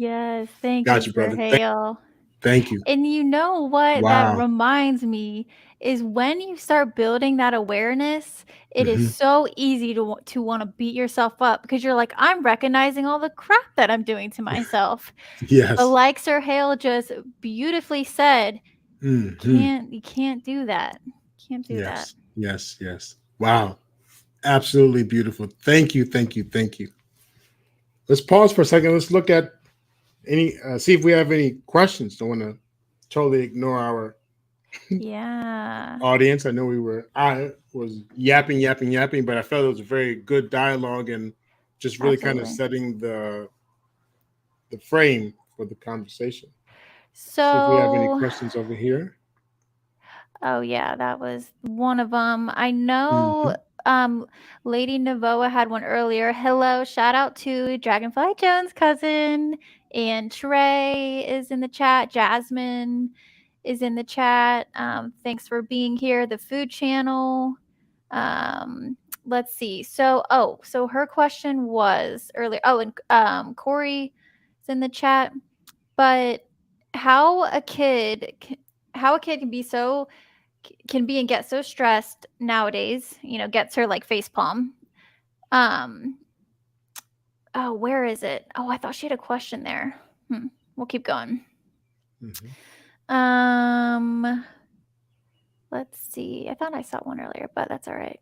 Thank Got you, you, brother. Hale. Thank you. And you know what that reminds me is, when you start building that awareness, it is so easy to want to beat yourself up, because you're like, I'm recognizing all the crap that I'm doing to myself. But like Sir Hale just beautifully said, you can't do that. Can't do that. Yes. Wow. Absolutely beautiful. Thank you. Let's pause for a second. Let's look at see if we have any questions. Don't want to totally ignore our audience. I know I was yapping, but I felt it was a very good dialogue, and just really kind of setting the frame for the conversation. So see if we have any questions over here. Oh yeah, that was one of them. I know Lady Navoa had one earlier. Hello, shout out to Dragonfly Jones' cousin, and Trey is in the chat. Jasmine is in the chat. Thanks for being here. The Food Channel. Let's see. So her question was earlier. Oh, and Corey is in the chat. But how a kid can be and get so stressed nowadays, gets her like face palm. Oh, where is it? Oh, I thought she had a question there. We'll keep going. Let's see. I thought I saw one earlier, but that's all right.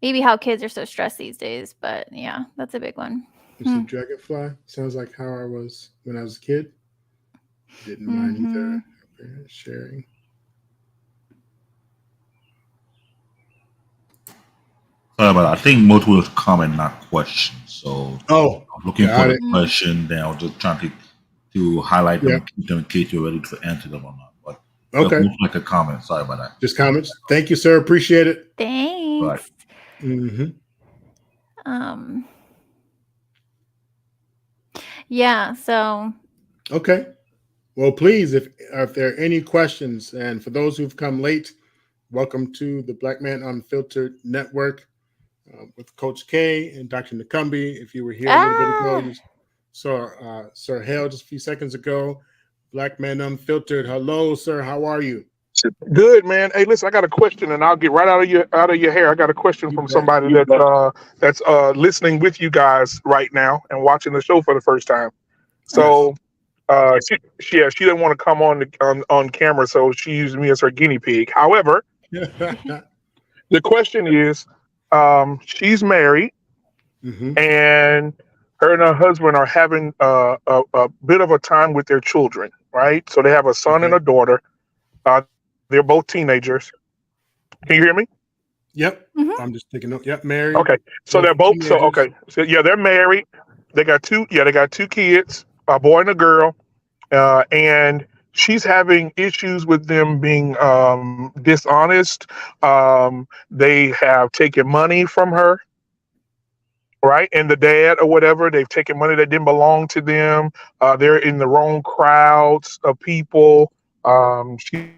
Maybe how kids are so stressed these days, but yeah, that's a big one. You see Dragonfly? Sounds like how I was when I was a kid. Didn't mind either. Sharing. Sorry, but I think most was comment, not question. So I'm looking for the question. Then I was just trying to highlight them, keep them in case you're ready to answer them or not. But looks like a comment. Sorry about that. Just comments. Thank you, sir. Appreciate it. Thanks. Right. Yeah. So. Okay. Well, please, if there are any questions, and for those who've come late, welcome to the Black Man Unfiltered Network with Coach K and Dr. Nakumbe. If you were here a little bit ago, you saw Sir Hale just a few seconds ago. Black Man Unfiltered. Hello, sir. How are you? Good, man. Hey, listen, I got a question, and I'll get right out of your hair. I got a question from somebody that's listening with you guys right now and watching the show for the first time. So. She didn't want to come on camera, so she used me as her guinea pig. However, the question is, she's married, and her and her husband are having a bit of a time with their children, right? So they have a son and a daughter. They're both teenagers, Can you hear me? Yep. Mhm. I'm just taking note. Yep. Married. Okay. So they're both. So teenagers. okay. So yeah, they're married. They got two. Yeah, they got two kids, a boy and a girl. And she's having issues with them being dishonest. They have taken money from her, right? And the dad or whatever, they've taken money that didn't belong to them. They're in the wrong crowds of people. She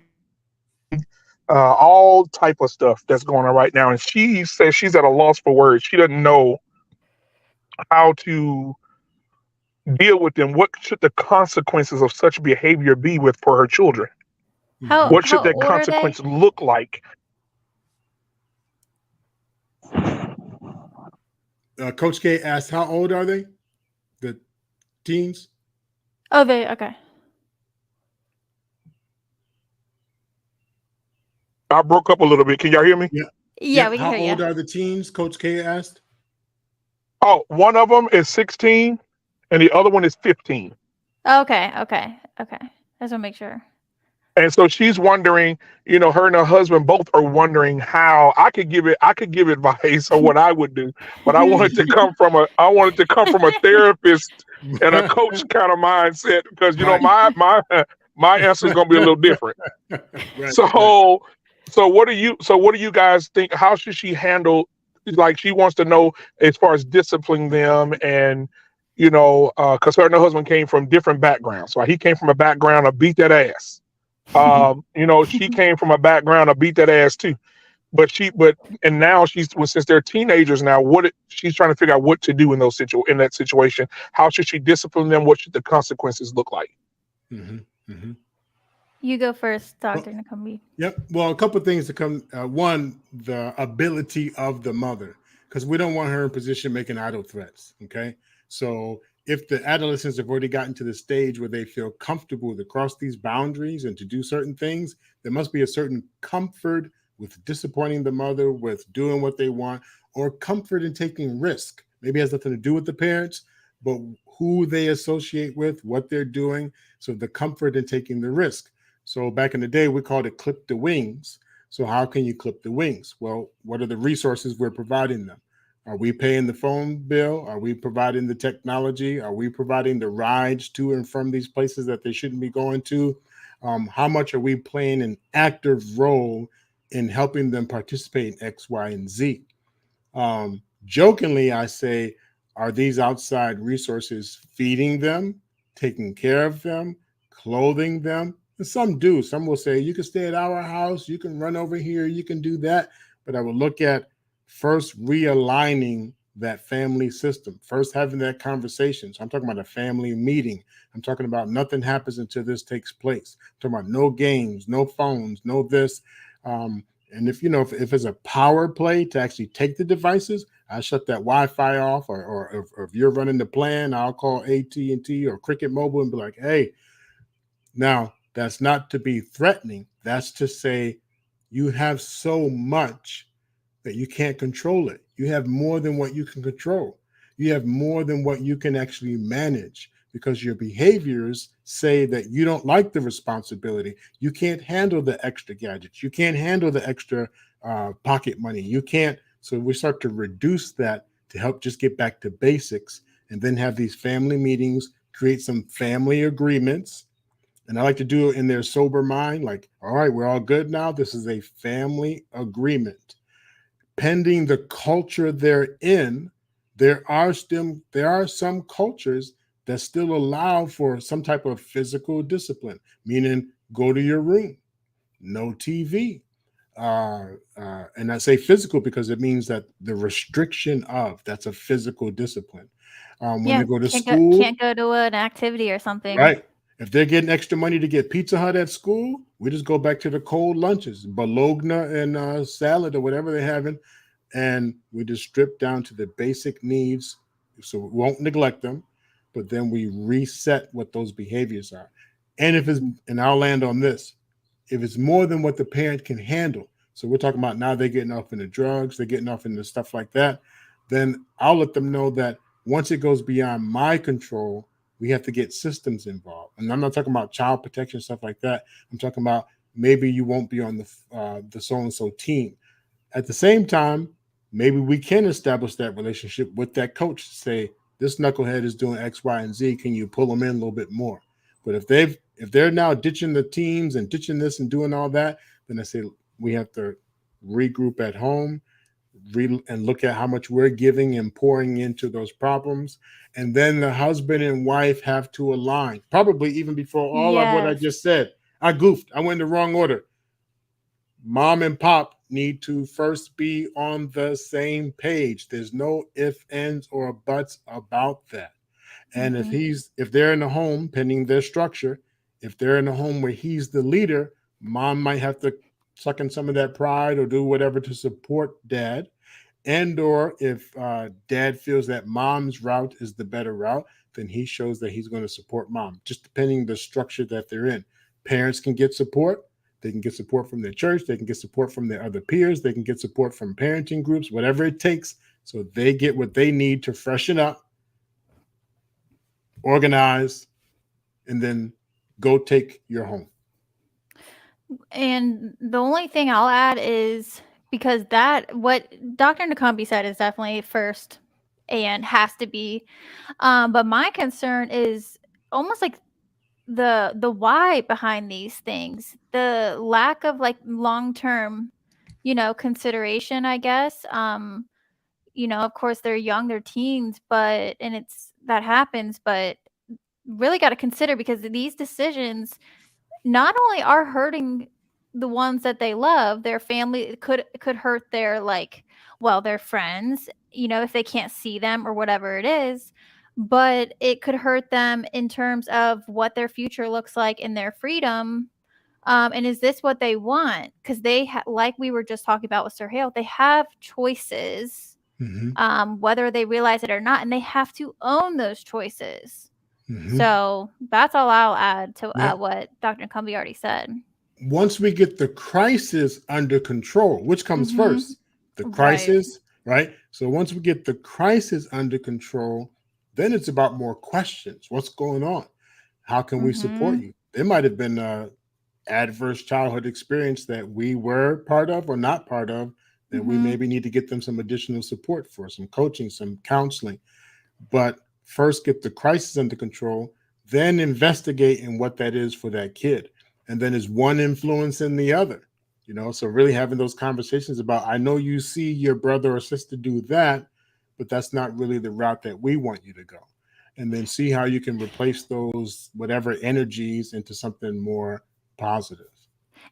all type of stuff that's going on right now, and she says she's at a loss for words. She doesn't know how to deal with them. What should the consequences of such behavior be with for her children? How What should how that old are they? consequence look like? Coach K asked, how old are they? The teens? Oh, they okay. I broke up a little bit. Can y'all hear me? Yeah. Yeah, Yep. we can How hear old you. are the teens? Coach K asked. Oh, one of them is 16 and the other one is 15. Okay. I just want to make sure. And so she's wondering, her and her husband both are wondering how I could give advice on what I would do, but I wanted to come from a therapist and a coach kind of mindset because Right. my answer is going to be a little different. Right. So what do you guys think? How should she handle? Like she wants to know as far as disciplining them, and because her and her husband came from different backgrounds. So he came from a background of beat that ass. She came from a background of beat that ass too. And now since they're teenagers now, she's trying to figure out what to do in that situation. How should she discipline them? What should the consequences look like? Mm-hmm. Mm-hmm. You go first, Dr. Well, Nakumbe. Yep. Well, a couple of things to come. One, the ability of the mother, because we don't want her in position making idle threats. Okay. So if the adolescents have already gotten to the stage where they feel comfortable to cross these boundaries and to do certain things, there must be a certain comfort with disappointing the mother, with doing what they want, or comfort in taking risk. Maybe it has nothing to do with the parents, but who they associate with, what they're doing. So the comfort in taking the risk. So back in the day, we called it clip the wings. So how can you clip the wings? Well, what are the resources we're providing them? Are we paying the phone bill? Are we providing the technology? Are we providing the rides to and from these places that they shouldn't be going to? How much are we playing an active role in helping them participate in X, Y, and Z? Jokingly, I say, are these outside resources feeding them, taking care of them, clothing them? And some do. Some will say, you can stay at our house, you can run over here, you can do that. But I will look at first realigning that family system, first having that conversation. So I'm talking about a family meeting. I'm talking about nothing happens until this takes place. I'm talking about no games, no phones, no this. And if it's a power play to actually take the devices, I shut that Wi-Fi off, or if you're running the plan, I'll call AT&T or Cricket Mobile and be like, hey, now that's not to be threatening. That's to say you have so much that you can't control it. You have more than what you can control. You have more than what you can actually manage because your behaviors say that you don't like the responsibility. You can't handle the extra gadgets. You can't handle the extra pocket money. You can't. So we start to reduce that to help just get back to basics and then have these family meetings, create some family agreements. And I like to do it in their sober mind, like, all right, we're all good now. This is a family agreement. Pending the culture they're in, there are some cultures that still allow for some type of physical discipline, meaning go to your room, no TV. And I say physical because it means that the restriction of that's a physical discipline. When they go to school, can't go to an activity or something. right? If they're getting extra money to get Pizza Hut at school, we just go back to the cold lunches, bologna and salad or whatever they're having, and we just strip down to the basic needs. So we won't neglect them, but then we reset what those behaviors are. And and I'll land on this, if it's more than what the parent can handle, so we're talking about now they're getting off into drugs, they're getting off into stuff like that, then I'll let them know that once it goes beyond my control, we have to get systems involved. And I'm not talking about child protection, stuff like that. I'm talking about maybe you won't be on the so and so team. At the same time, maybe we can establish that relationship with that coach to say, this knucklehead is doing X, Y, and Z. Can you pull them in a little bit more? But if they're now ditching the teams and ditching this and doing all that, then I say we have to regroup at home and look at how much we're giving and pouring into those problems. And then the husband and wife have to align, probably even before all of what I Yes. just said. I goofed. I went in the wrong order. Mom and pop need to first be on the same page. There's no ifs, ands, or buts about that. And if they're in a home, pending their structure, if they're in a home where he's the leader, mom might have to suck in some of that pride or do whatever to support dad. And or if dad feels that mom's route is the better route, then he shows that he's going to support mom, just depending the structure that they're in. Parents can get support. They can get support from their church. They can get support from their other peers. They can get support from parenting groups, whatever it takes, so they get what they need to freshen up, organize, and then go take your home. And the only thing I'll add is, because what Dr. Nakumbe said is definitely first and has to be. But my concern is almost like the why behind these things, the lack of like long-term, consideration, I guess. Of course they're young, they're teens, but that happens, but really got to consider, because these decisions not only are hurting the ones that they love, their family, it could hurt their their friends, if they can't see them or whatever it is, but it could hurt them in terms of what their future looks like in their freedom. And is this what they want? Because like we were just talking about with Sir Hale, they have choices, whether they realize it or not, and they have to own those choices. So that's all I'll add to what Dr. Nakumbe already said. Once we get the crisis under control, which comes first? The crisis, right? So once we get the crisis under control, then it's about more questions. What's going on? How can we support you? There might have been an adverse childhood experience that we were part of or not part of, that we maybe need to get them some additional support for, some coaching, some counseling. But first get the crisis under control, then investigate in what that is for that kid. And then is one influencing the other? So really having those conversations about, I know you see your brother or sister do that, but that's not really the route that we want you to go. And then see how you can replace those whatever energies into something more positive.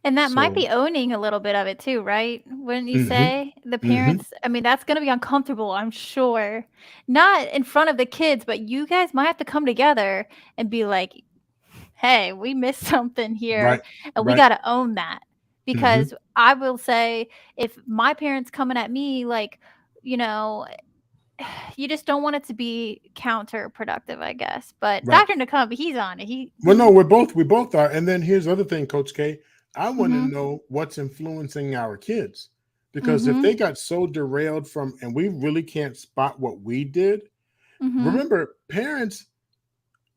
And that might be owning a little bit of it too, right? Wouldn't you say? The parents, I mean, that's going to be uncomfortable, I'm sure. Not in front of the kids, but you guys might have to come together and be like, hey, we missed something here, and we got to own that. Because I will say, if my parents coming at me, you just don't want it to be counterproductive, I guess. But Dr. Nakumbe, he's on it. Well, no, we both are. And then here's the other thing, Coach K. I want to know what's influencing our kids, because if they got so derailed from, and we really can't spot what we did. Remember, parents,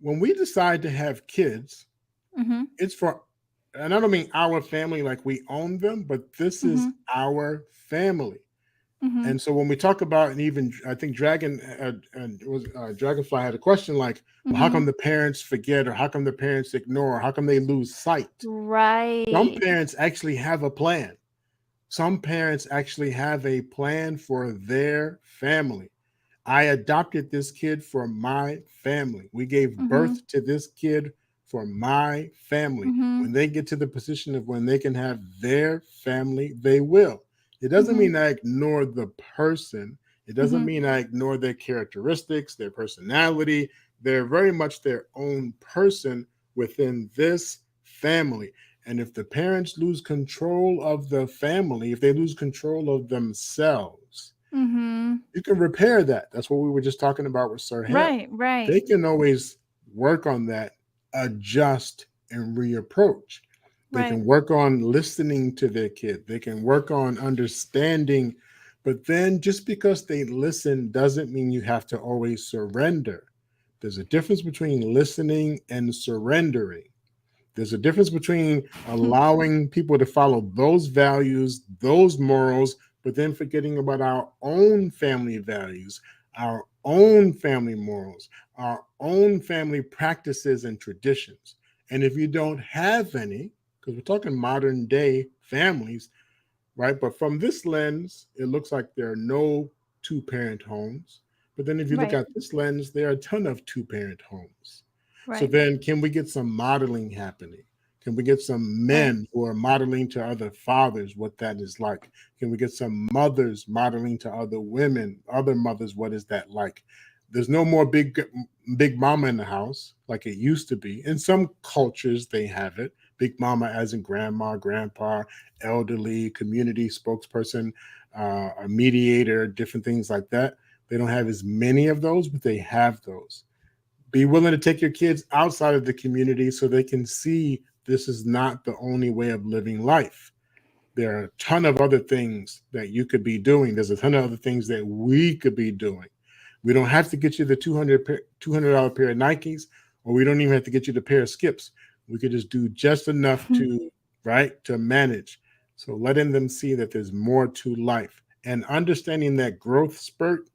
when we decide to have kids, it's for, and I don't mean our family like we own them, but this is our family. And so when we talk about, and even I think Dragonfly had a question like, well, how come the parents forget, or how come the parents ignore, or how come they lose sight? Right. Some parents actually have a plan. Some parents actually have a plan for their family. I adopted this kid for my family. We gave birth to this kid for my family. When they get to the position of when they can have their family, they will. It doesn't mean I ignore the person. It doesn't mean I ignore their characteristics, their personality. They're very much their own person within this family. And if the parents lose control of the family, if they lose control of themselves, you can repair that. That's what we were just talking about with Sir Hale. Right. They can always work on that, adjust, and reapproach. They can work on listening to their kid. They can work on understanding. But then just because they listen doesn't mean you have to always surrender. There's a difference between listening and surrendering. There's a difference between allowing people to follow those values, those morals, but then forgetting about our own family values, our own family morals, our own family practices and traditions. And if you don't have any, because we're talking modern day families, right? But from this lens, it looks like there are no two-parent homes. But then if you look Right. at this lens, there are a ton of two-parent homes. So Right. then can we get some modeling happening? Can we get some Right. men who are modeling to other fathers what that is like? Can we get some mothers modeling to other women, other mothers, what is that like? There's no more big mama in the house like it used to be. In some cultures, they have it. Big mama as in grandma, grandpa, elderly, community spokesperson, a mediator, different things like that. They don't have as many of those, but they have those. Be willing to take your kids outside of the community so they can see this is not the only way of living life. There are a ton of other things that you could be doing. There's a ton of other things that we could be doing. We don't have to get you the $200 pair of Nikes, or we don't even have to get you the pair of Skips. We could just do just enough to manage. So letting them see that there's more to life and understanding that growth spurt,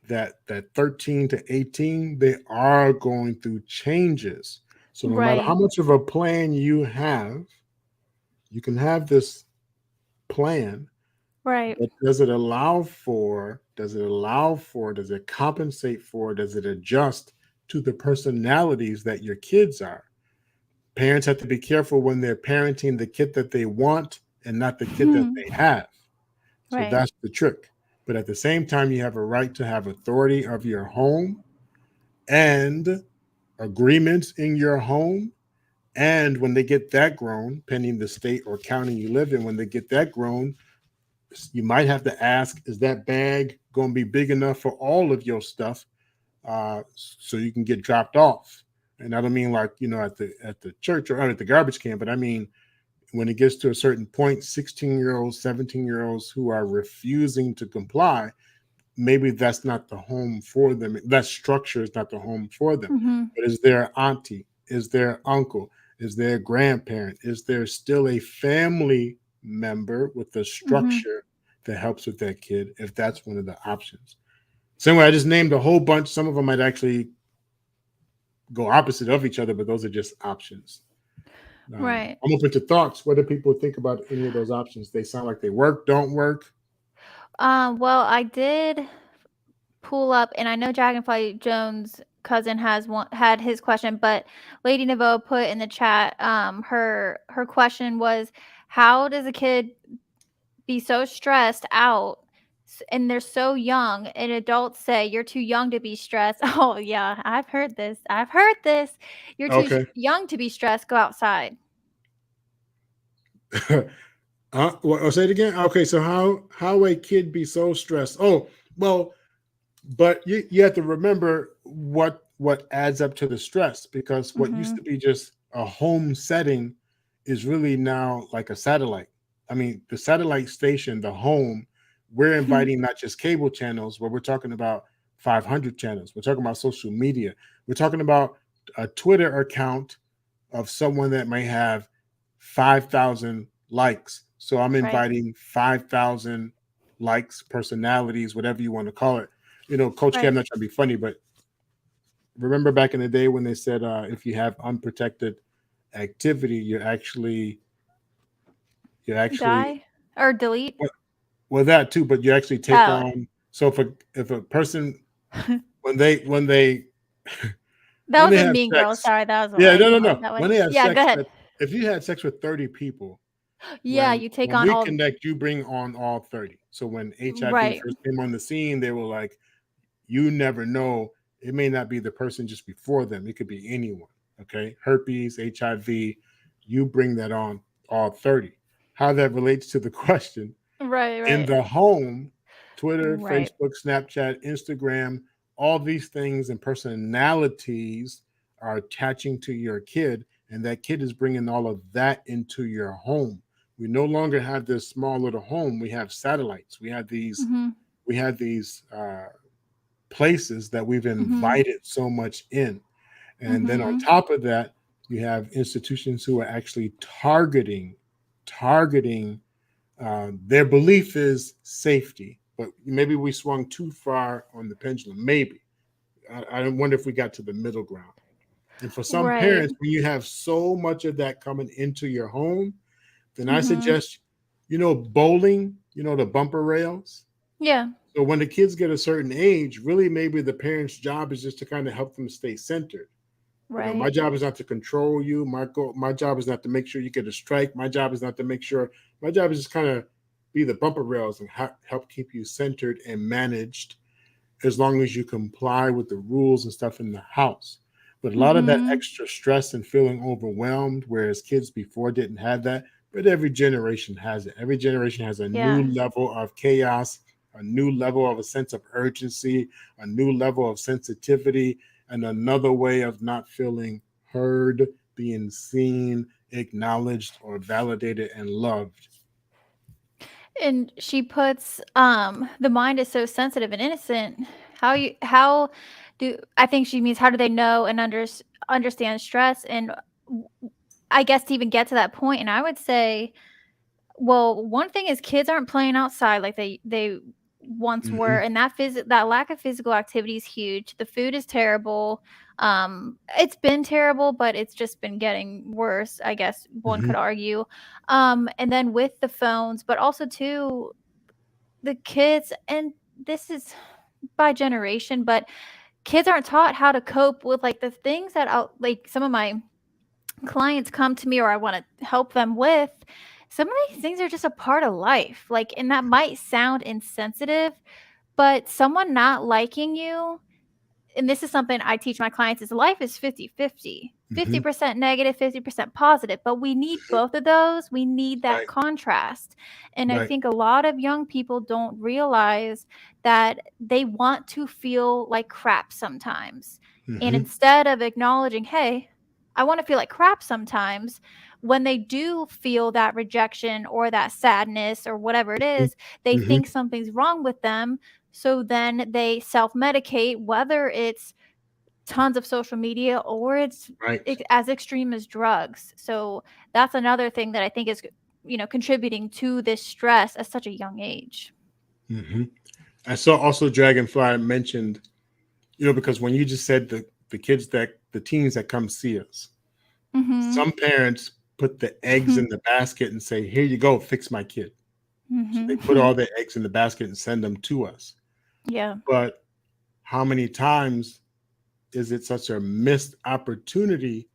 that 13 to 18, they are going through changes. So no matter how Right. much of a plan you have, you can have this plan, Right. but does it compensate for, does it adjust to the personalities that your kids are? Parents have to be careful when they're parenting the kid that they want and not the kid that they have. So Right. that's the trick. But at the same time, you have a right to have authority of your home and agreements in your home. And when they get that grown, pending the state or county you live in, when they get that grown, you might have to ask, is that bag going to be big enough for all of your stuff so you can get dropped off? And I don't mean like, at the church or at the garbage can, but I mean, when it gets to a certain point, 16-year-olds, 17-year-olds who are refusing to comply, maybe that's not the home for them. That structure is not the home for them. But is there auntie? Is there uncle? Is there grandparent? Is there still a family member with a structure that helps with that kid if that's one of the options? Same way I just named a whole bunch. Some of them might actually go opposite of each other, but those are just options. Right. I'm open to thoughts. What do people think about any of those options? They sound like they work, don't work. Well, I did pull up, and I know Dragonfly Jones' cousin had his question, but Lady Nevo put in the chat, her question was, how does a kid be so stressed out and they're so young, and adults say you're too young to be stressed? Oh yeah, I've heard this. You're too Okay. young to be stressed. Go outside. Say it again. Okay, so how a kid be so stressed? Oh, well, but you have to remember what adds up to the stress, because what used to be just a home setting is really now like a satellite. I mean, the satellite station, the home, we're inviting not just cable channels, but we're talking about 500 channels. We're talking about social media. We're talking about a Twitter account of someone that may have 5,000 likes. So I'm Right. inviting 5,000 likes, personalities, whatever you want to call it. Coach K, I'm not trying to be funny, but remember back in the day when they said if you have unprotected activity, you actually Die or delete. well, that too, but you actually take Oh. on. So if a person when they That when was they in have Mean Girls. sex, Sorry, that was yeah, why no, I no, went no. that way. When they have Yeah, go sex, ahead. if you had sex with 30 people, Yeah, you take when on we all. connect, you bring on all 30. So when HIV Right. first came on the scene, they were like, you never know. It may not be the person just before them. It could be anyone. Okay. Herpes, HIV, you bring that on all 30. How that relates to the question Right. in Right. the home, Twitter, Right. Facebook, Snapchat, Instagram, all these things and personalities are attaching to your kid, and that kid is bringing all of that into your home. We no longer have this small little home. We have satellites. We have these places that we've invited so much in. And then on top of that, You have institutions who are actually targeting their belief is safety, but maybe we swung too far on the pendulum. Maybe I wonder if we got to the middle ground. And for some Right. parents, when you have so much of that coming into your home, then I Mhm. suggest, bowling, the bumper rails. Yeah. So when the kids get a certain age, really maybe the parent's job is just to kind of help them stay centered. My Right. job is not to control you. My job is not to make sure you get a strike. My job is not to make sure. My job is just kind of be the bumper rails and help keep you centered and managed, as long as you comply with the rules and stuff in the house. But a lot of that Mhm. extra stress and feeling overwhelmed, whereas kids before didn't have that, but every generation has it. Every generation has a new Yeah. level of chaos, a new level of a sense of urgency, a new level of sensitivity, and another way of not feeling heard, being seen, acknowledged, or validated and loved. And she puts the mind is so sensitive and innocent. How do I think she means how do they know and understand stress and w- I guess to even get to that point, and I would say, well, one thing is kids aren't playing outside like they once were, Hmm. and that lack of physical activity is huge. The food is terrible. It's been terrible, but it's just been getting worse, I guess one Hmm. could argue. And then with the phones, but also too the kids, and this is by generation, but kids aren't taught how to cope with like the things that like some of my clients come to me or I want to help them with. Some of these things are just a part of life. Like, and that might sound insensitive, but someone not liking you, and this is something I teach my clients, is life is 50-50. Hmm. 50% negative, 50% positive, but we need both of those. We need that Right. contrast. And I Right. think a lot of young people don't realize that they want to feel like crap sometimes. And Hmm. instead of acknowledging, hey, I want to feel like crap sometimes, when they do feel that rejection or that sadness or whatever it is, they Hmm. think something's wrong with them, so then they self-medicate, whether it's tons of social media or it's Right. as extreme as drugs. So that's another thing that I think is, contributing to this stress at such a young age. Hmm. I saw also Dragonfly mentioned, because when you just said the teens that come see us, Mhm. some parents put the eggs in the basket and say, "Here you go, fix my kid." So they put Mhm. all their eggs in the basket and send them to us. Yeah. But how many times is it such a missed opportunity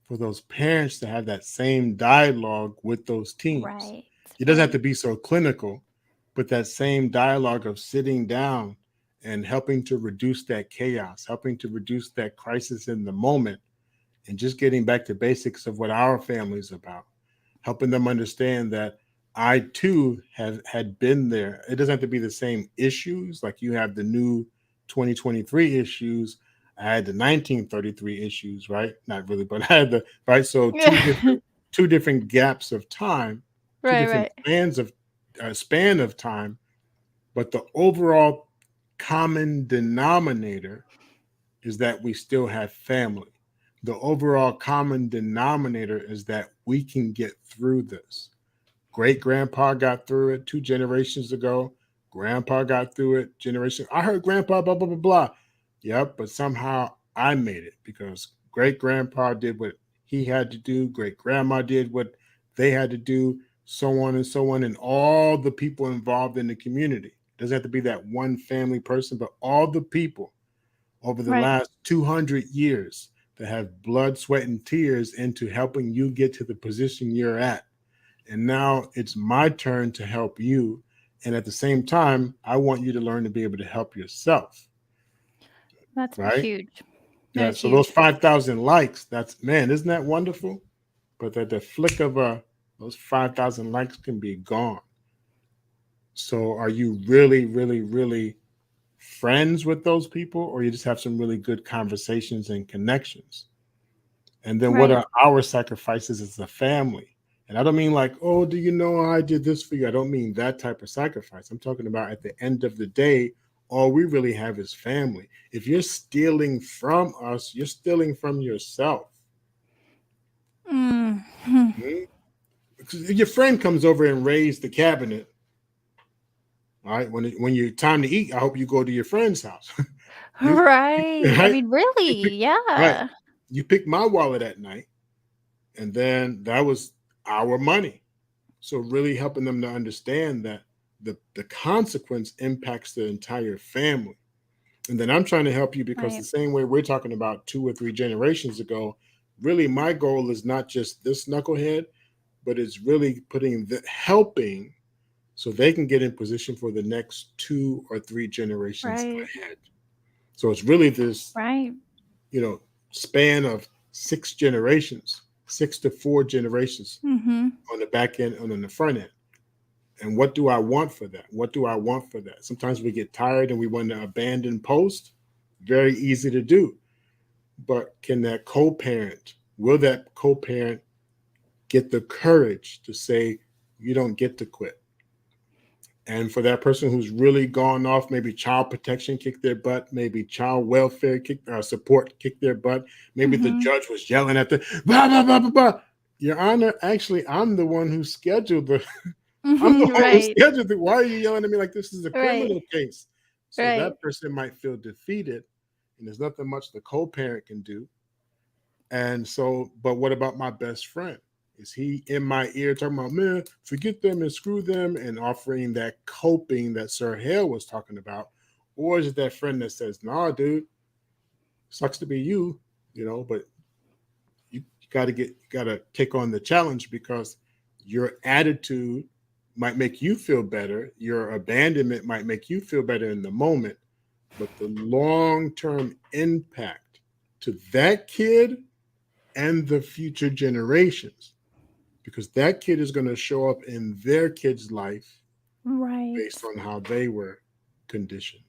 for those parents to have that same dialogue with those teens? Right. It doesn't have Right. to be so clinical, but that same dialogue of sitting down and helping to reduce that chaos, helping to reduce that crisis in the moment, and just getting back to basics of what our family is about, helping them understand that I too have had been there. It doesn't have to be the same issues, like you have the new 2023 issues. I had the 1933 issues, right? Not really, but I had the right. So Yeah. two different gaps of time, two Right, different right. span of time, but the overall common denominator is that we still have family. The overall common denominator is that we can get through this. Great grandpa got through it 2 generations ago. Grandpa got through it generation. I heard grandpa blah blah blah blah. Yep, but somehow I made it because great grandpa did what he had to do. Great grandma did what they had to do. So on and so on, and all the people involved in the community. It doesn't have to be that one family person, but all the people over the Right. last 200 years that have blood, sweat, and tears into helping you get to the position you're at. And now it's my turn to help you. And at the same time, I want you to learn to be able to help yourself, That's right? huge. That Yeah. is So those huge. 5,000 likes, that's, man, isn't that wonderful? But at the flick of those 5,000 likes can be gone. So are you really, really, really friends with those people, or you just have some really good conversations and connections? And then what Right. are our sacrifices as a family? And I don't mean like, oh, do you know I did this for you? I don't mean that type of sacrifice. I'm talking about at the end of the day, all we really have is family. If you're stealing from us, you're stealing from yourself. Mm-hmm. Because if your friend comes over and raises the cabinet, all right, when you time to eat, I hope you go to your friend's house. Right. I Right? mean, You pick, really, right. yeah. You picked my wallet at night, and then that was our money. So really helping them to understand that the consequence impacts the entire family. And then I'm trying to help you because the Right. same way we're talking about 2 or 3 generations ago, really my goal is not just this knucklehead, but it's really helping so they can get in position for the next 2 or 3 generations Right. ahead. So it's really this, Right. span of 6 generations, 6 to 4 generations Mm-hmm. on the back end and on the front end. And what do I want for that? What do I want for that? Sometimes we get tired and we want to abandon post. Very easy to do. But will that co-parent get the courage to say, you don't get to quit? And for that person who's really gone off, maybe child protection kicked their butt, maybe child welfare support kicked their butt, maybe the Mm-hmm. judge was yelling at the blah blah blah blah blah. Your Honor, actually, I'm the one who scheduled the. I'm the Mm-hmm. one who Right. scheduled it. Why are you yelling at me like this is a Right. criminal case? So Right. that person might feel defeated, and there's nothing much the co-parent can do. And so, but what about my best friend? Is he in my ear talking about, man, forget them and screw them, and offering that coping that Sir Hale was talking about? Or is it that friend that says, nah, dude, sucks to be you, but you gotta take on the challenge because your attitude might make you feel better, your abandonment might make you feel better in the moment, but the long-term impact to that kid and the future generations, because that kid is going to show up in their kid's life based Right. on how they were conditioned.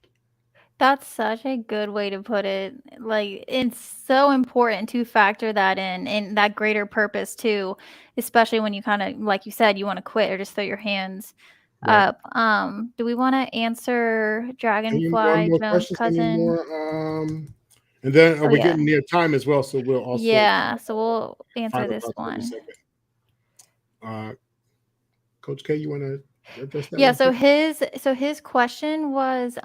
That's such a good way to put it. Like, it's so important to factor that in that greater purpose too, especially when you kind of, like you said, you want to quit or just throw your hands Right. up. Do we want to answer Any more, Dragonfly Jones' questions? Any cousin? more? And then Oh we're yeah. getting near time as well, so we'll also Yeah, so we'll answer final this thoughts for the one. second. Uh, Coach K, you want to address that Yeah, one so first? his question was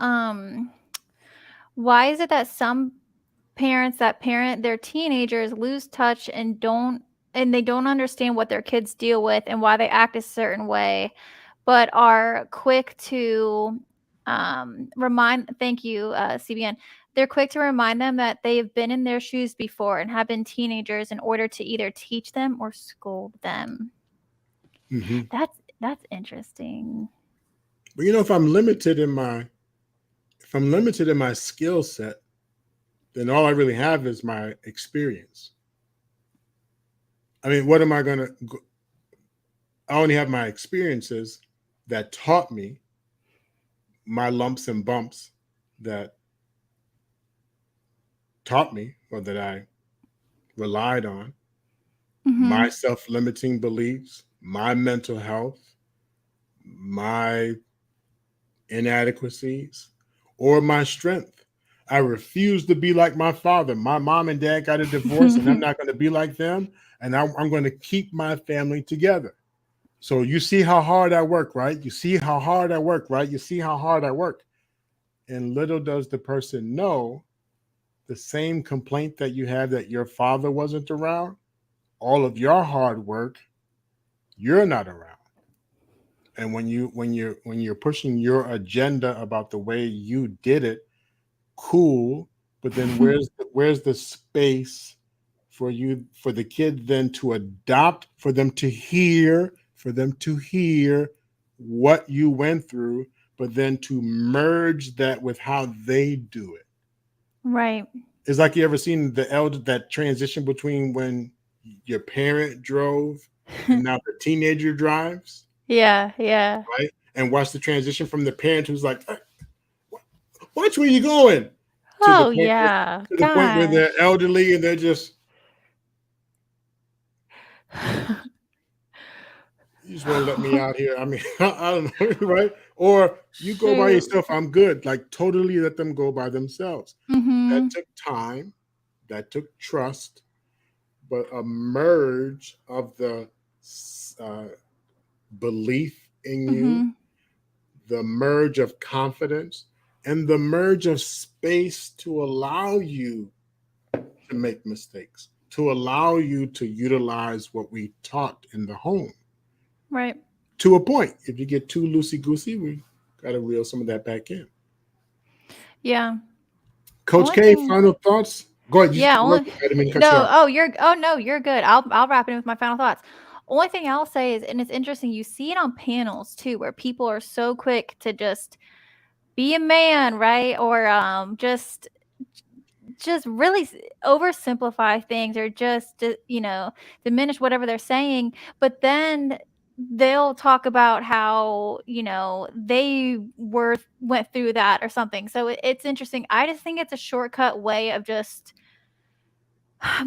why is it that some parents that parent their teenagers lose touch and they don't understand what their kids deal with and why they act a certain way, but are quick to remind thank you, CBN. They're quick to remind them that they have been in their shoes before and have been teenagers in order to either teach them or scold them. Mm-hmm. That's interesting. But if I'm limited in my skill set, then all I really have is my experience. I mean, what am I going to? I only have my experiences that taught me my lumps and bumps that taught me or that I relied on, my Mhm. self-limiting beliefs, my mental health, my inadequacies, or my strength. I refuse to be like my father. My mom and dad got a divorce, and I'm not going to be like them. And I'm going to keep my family together. So you see how hard I work, right? You see how hard I work, right? You see how hard I work. And little does the person know the same complaint that you have that your father wasn't around, all of your hard work, you're not around. And when you're pushing your agenda about the way you did it, cool, but then where's the space for the kid then to adopt, for them to hear what you went through, but then to merge that with how they do it. Right. It's like, you ever seen that transition between when your parent drove and now the teenager drives, Yeah, yeah. right? And watch the transition from the parent who's like, watch where you going, to the Oh, point where, yeah. they're Gosh. elderly and they're just, you just want to let me out here. I mean, I don't know, right? Or you go by Shoot. yourself, I'm good. Like, totally let them go by themselves. That Mhm. took time, that took trust, but a merge of the uh, belief in you, Mm-hmm. the merge of confidence, and the merge of space to allow you to make mistakes, to allow you to utilize what we taught in the home. Right. To a point. If you get too loosey goosey, we got to reel some of that back in. Yeah. Coach Only K, thing. final thoughts? Go ahead. Yeah. Go ahead. Only. I didn't mean to cut you No. off. Oh, you're. Oh no, you're good. I'll wrap it in with my final thoughts. Only thing I'll say is, and it's interesting, you see it on panels too, where people are so quick to just be a man, right? Or just really oversimplify things, or just diminish whatever they're saying, but then they'll talk about how they went through that or something. So it's interesting. I just think it's a shortcut way of just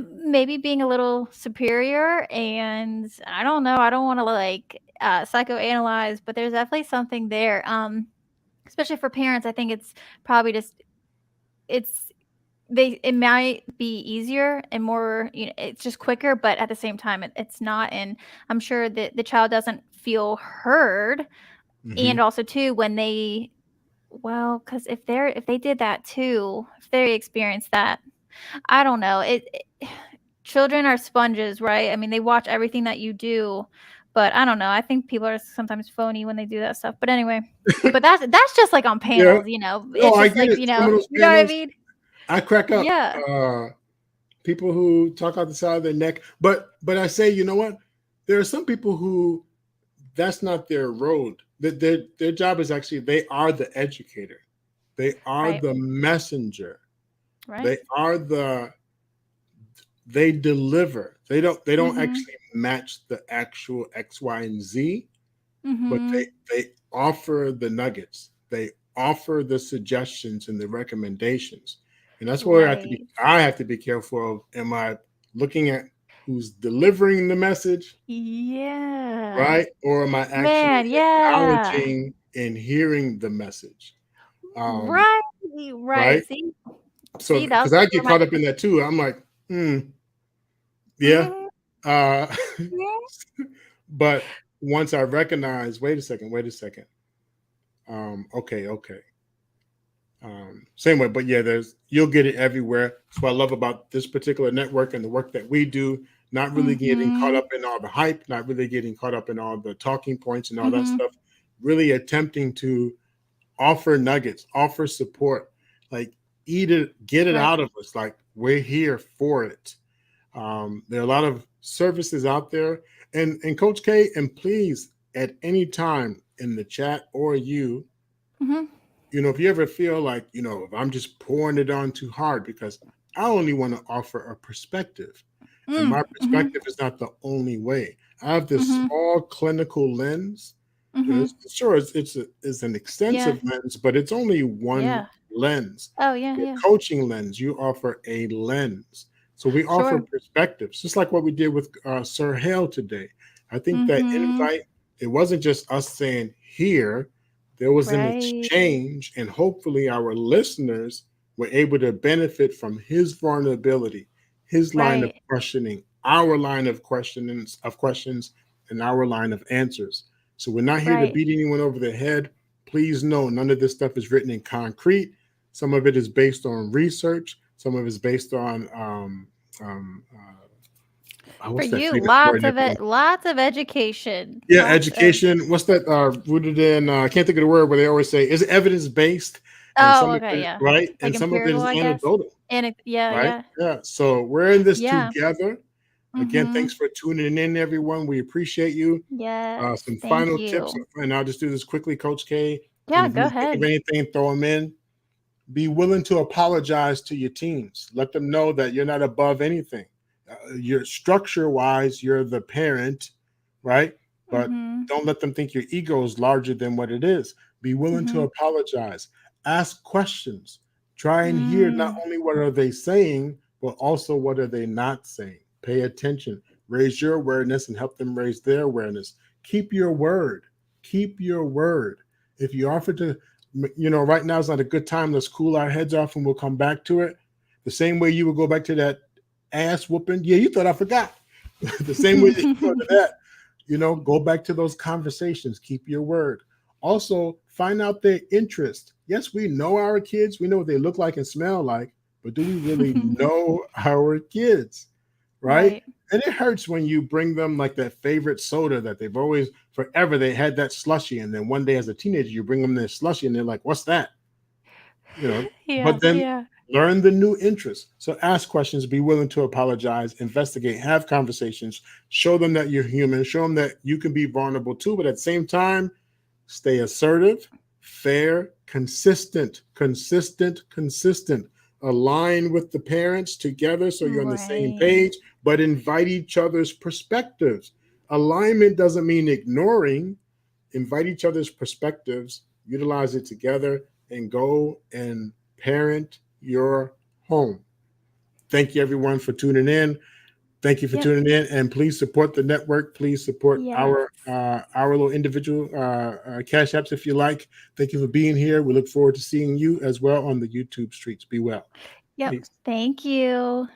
maybe being a little superior. And I don't know, I don't want to like psychoanalyze, but there's definitely something there. Especially for parents, I think it's probably just it's it might be easier and more, it's just quicker, but at the same time it's not. And I'm sure that the child doesn't feel heard. Mm-hmm. And also too, when they, well, because if they did that too, if they experienced that, I don't know, children are sponges, right? I mean, they watch everything that you do. But I don't know, I think people are sometimes phony when they do that stuff. But anyway, but that's just like on Yeah. panels, No, it's I just get like, it. Some of those you know what I panels, mean? I crack up. Yeah. People who talk out the side of their neck. But I say, you know what? There are some people who that's not their road. Their job is actually, they are the educator. They are Right. the messenger. Right. They deliver. They don't Mhm. actually match the actual X, Y, and Z, but Mhm. they offer the nuggets. They offer the suggestions and the recommendations. And that's where Right. I have to be careful of, am I looking at who's delivering the message, Yeah. right? Or am I actually Man, yeah. acknowledging and hearing the message? Um, Right. right? Right. See? So See, that was because I where get my caught up in that too. I'm like, yeah. Mhm. Uh, Mhm. but once I recognize, wait a second. Okay. Same way, but yeah, you'll get it everywhere. That's what I love about this particular network and the work that we do. Not really getting caught Mhm. up in all the hype, not really getting caught up in all the talking points and all that Mhm. stuff. Really attempting to offer nuggets, offer support, like eat it, get it Right. out of us. Like, we're here for it. There are a lot of services out there, and Coach K, and please, at any time in the chat or Mhm. if you ever feel like, if I'm just pouring it on too hard, because I only want to offer a perspective, and my Mhm. perspective is not the only way. I have this Mhm. small clinical lens. Mhm. Sure, it's an Yeah. extensive lens, but it's only one Yeah. lens. Oh, yeah, Your yeah. coaching lens, you offer a lens. So we offer Sure. perspectives, just like what we did with Sir Hale today. I think that Mhm. invite, it wasn't just us saying here, there was an Right. exchange, and hopefully our listeners were able to benefit from his vulnerability, his line of Right. questioning, our line of questions, and our line of answers. So we're not here to Right. beat anyone over the head. Please know, none of this stuff is written in concrete. Some of it is based on research. Some of it is based on For what's that you, famous word, everyone? lots of education. Yeah, Lots of. education. What's that? Rooted in? I can't think of the word, where they always say, "Is evidence based?" And some Oh, of okay, it, yeah. right, Like and some of it empirical, is I guess. anecdotal, And yeah, right? yeah. Yeah. So we're in this Yeah. together. Again, thanks Mhm. for tuning in, everyone. We appreciate you. Yes. Some Thank final tips, you. and I'll just do this quickly, Coach K. And Yeah, if go you think of ahead. anything, throw them in. Be willing to apologize to your teams. Let them know that you're not above anything. You're structure-wise, you're the parent, right? But Mhm. don't let them think your ego is larger than what it is. Be willing to Mhm. apologize. Ask questions. Try and hear not Mm. only what are they saying, but also what are they not saying. Pay attention. Raise your awareness and help them raise their awareness. Keep your word. Keep your word. If you offer to, right now is not a good time. Let's cool our heads off and we'll come back to it. The same way you would go back to that ass whooping. Yeah, you thought I forgot. The same way that you thought of that. Go back to those conversations. Keep your word. Also, find out their interest. Yes, we know our kids. We know what they look like and smell like, but do we really know our kids? Right? And it hurts when you bring them like that favorite soda that they've always, forever, they had that slushy. And then one day as a teenager, you bring them their slushy and they're like, what's that? But then learn the new interest. So ask questions, be willing to apologize, investigate, have conversations, show them that you're human, show them that you can be vulnerable too, but at the same time, stay assertive, fair, consistent. Align with the parents together so you're on the same page, but invite each other's perspectives. Alignment doesn't mean ignoring. Invite each other's perspectives, utilize it together, and go and parent your home. Thank you, everyone, for tuning in. Thank you for tuning in, and please support the network. Please support our little individual cash apps if you like. Thank you for being here. We look forward to seeing you as well on the YouTube streets. Be well. Yep. Peace. Thank you.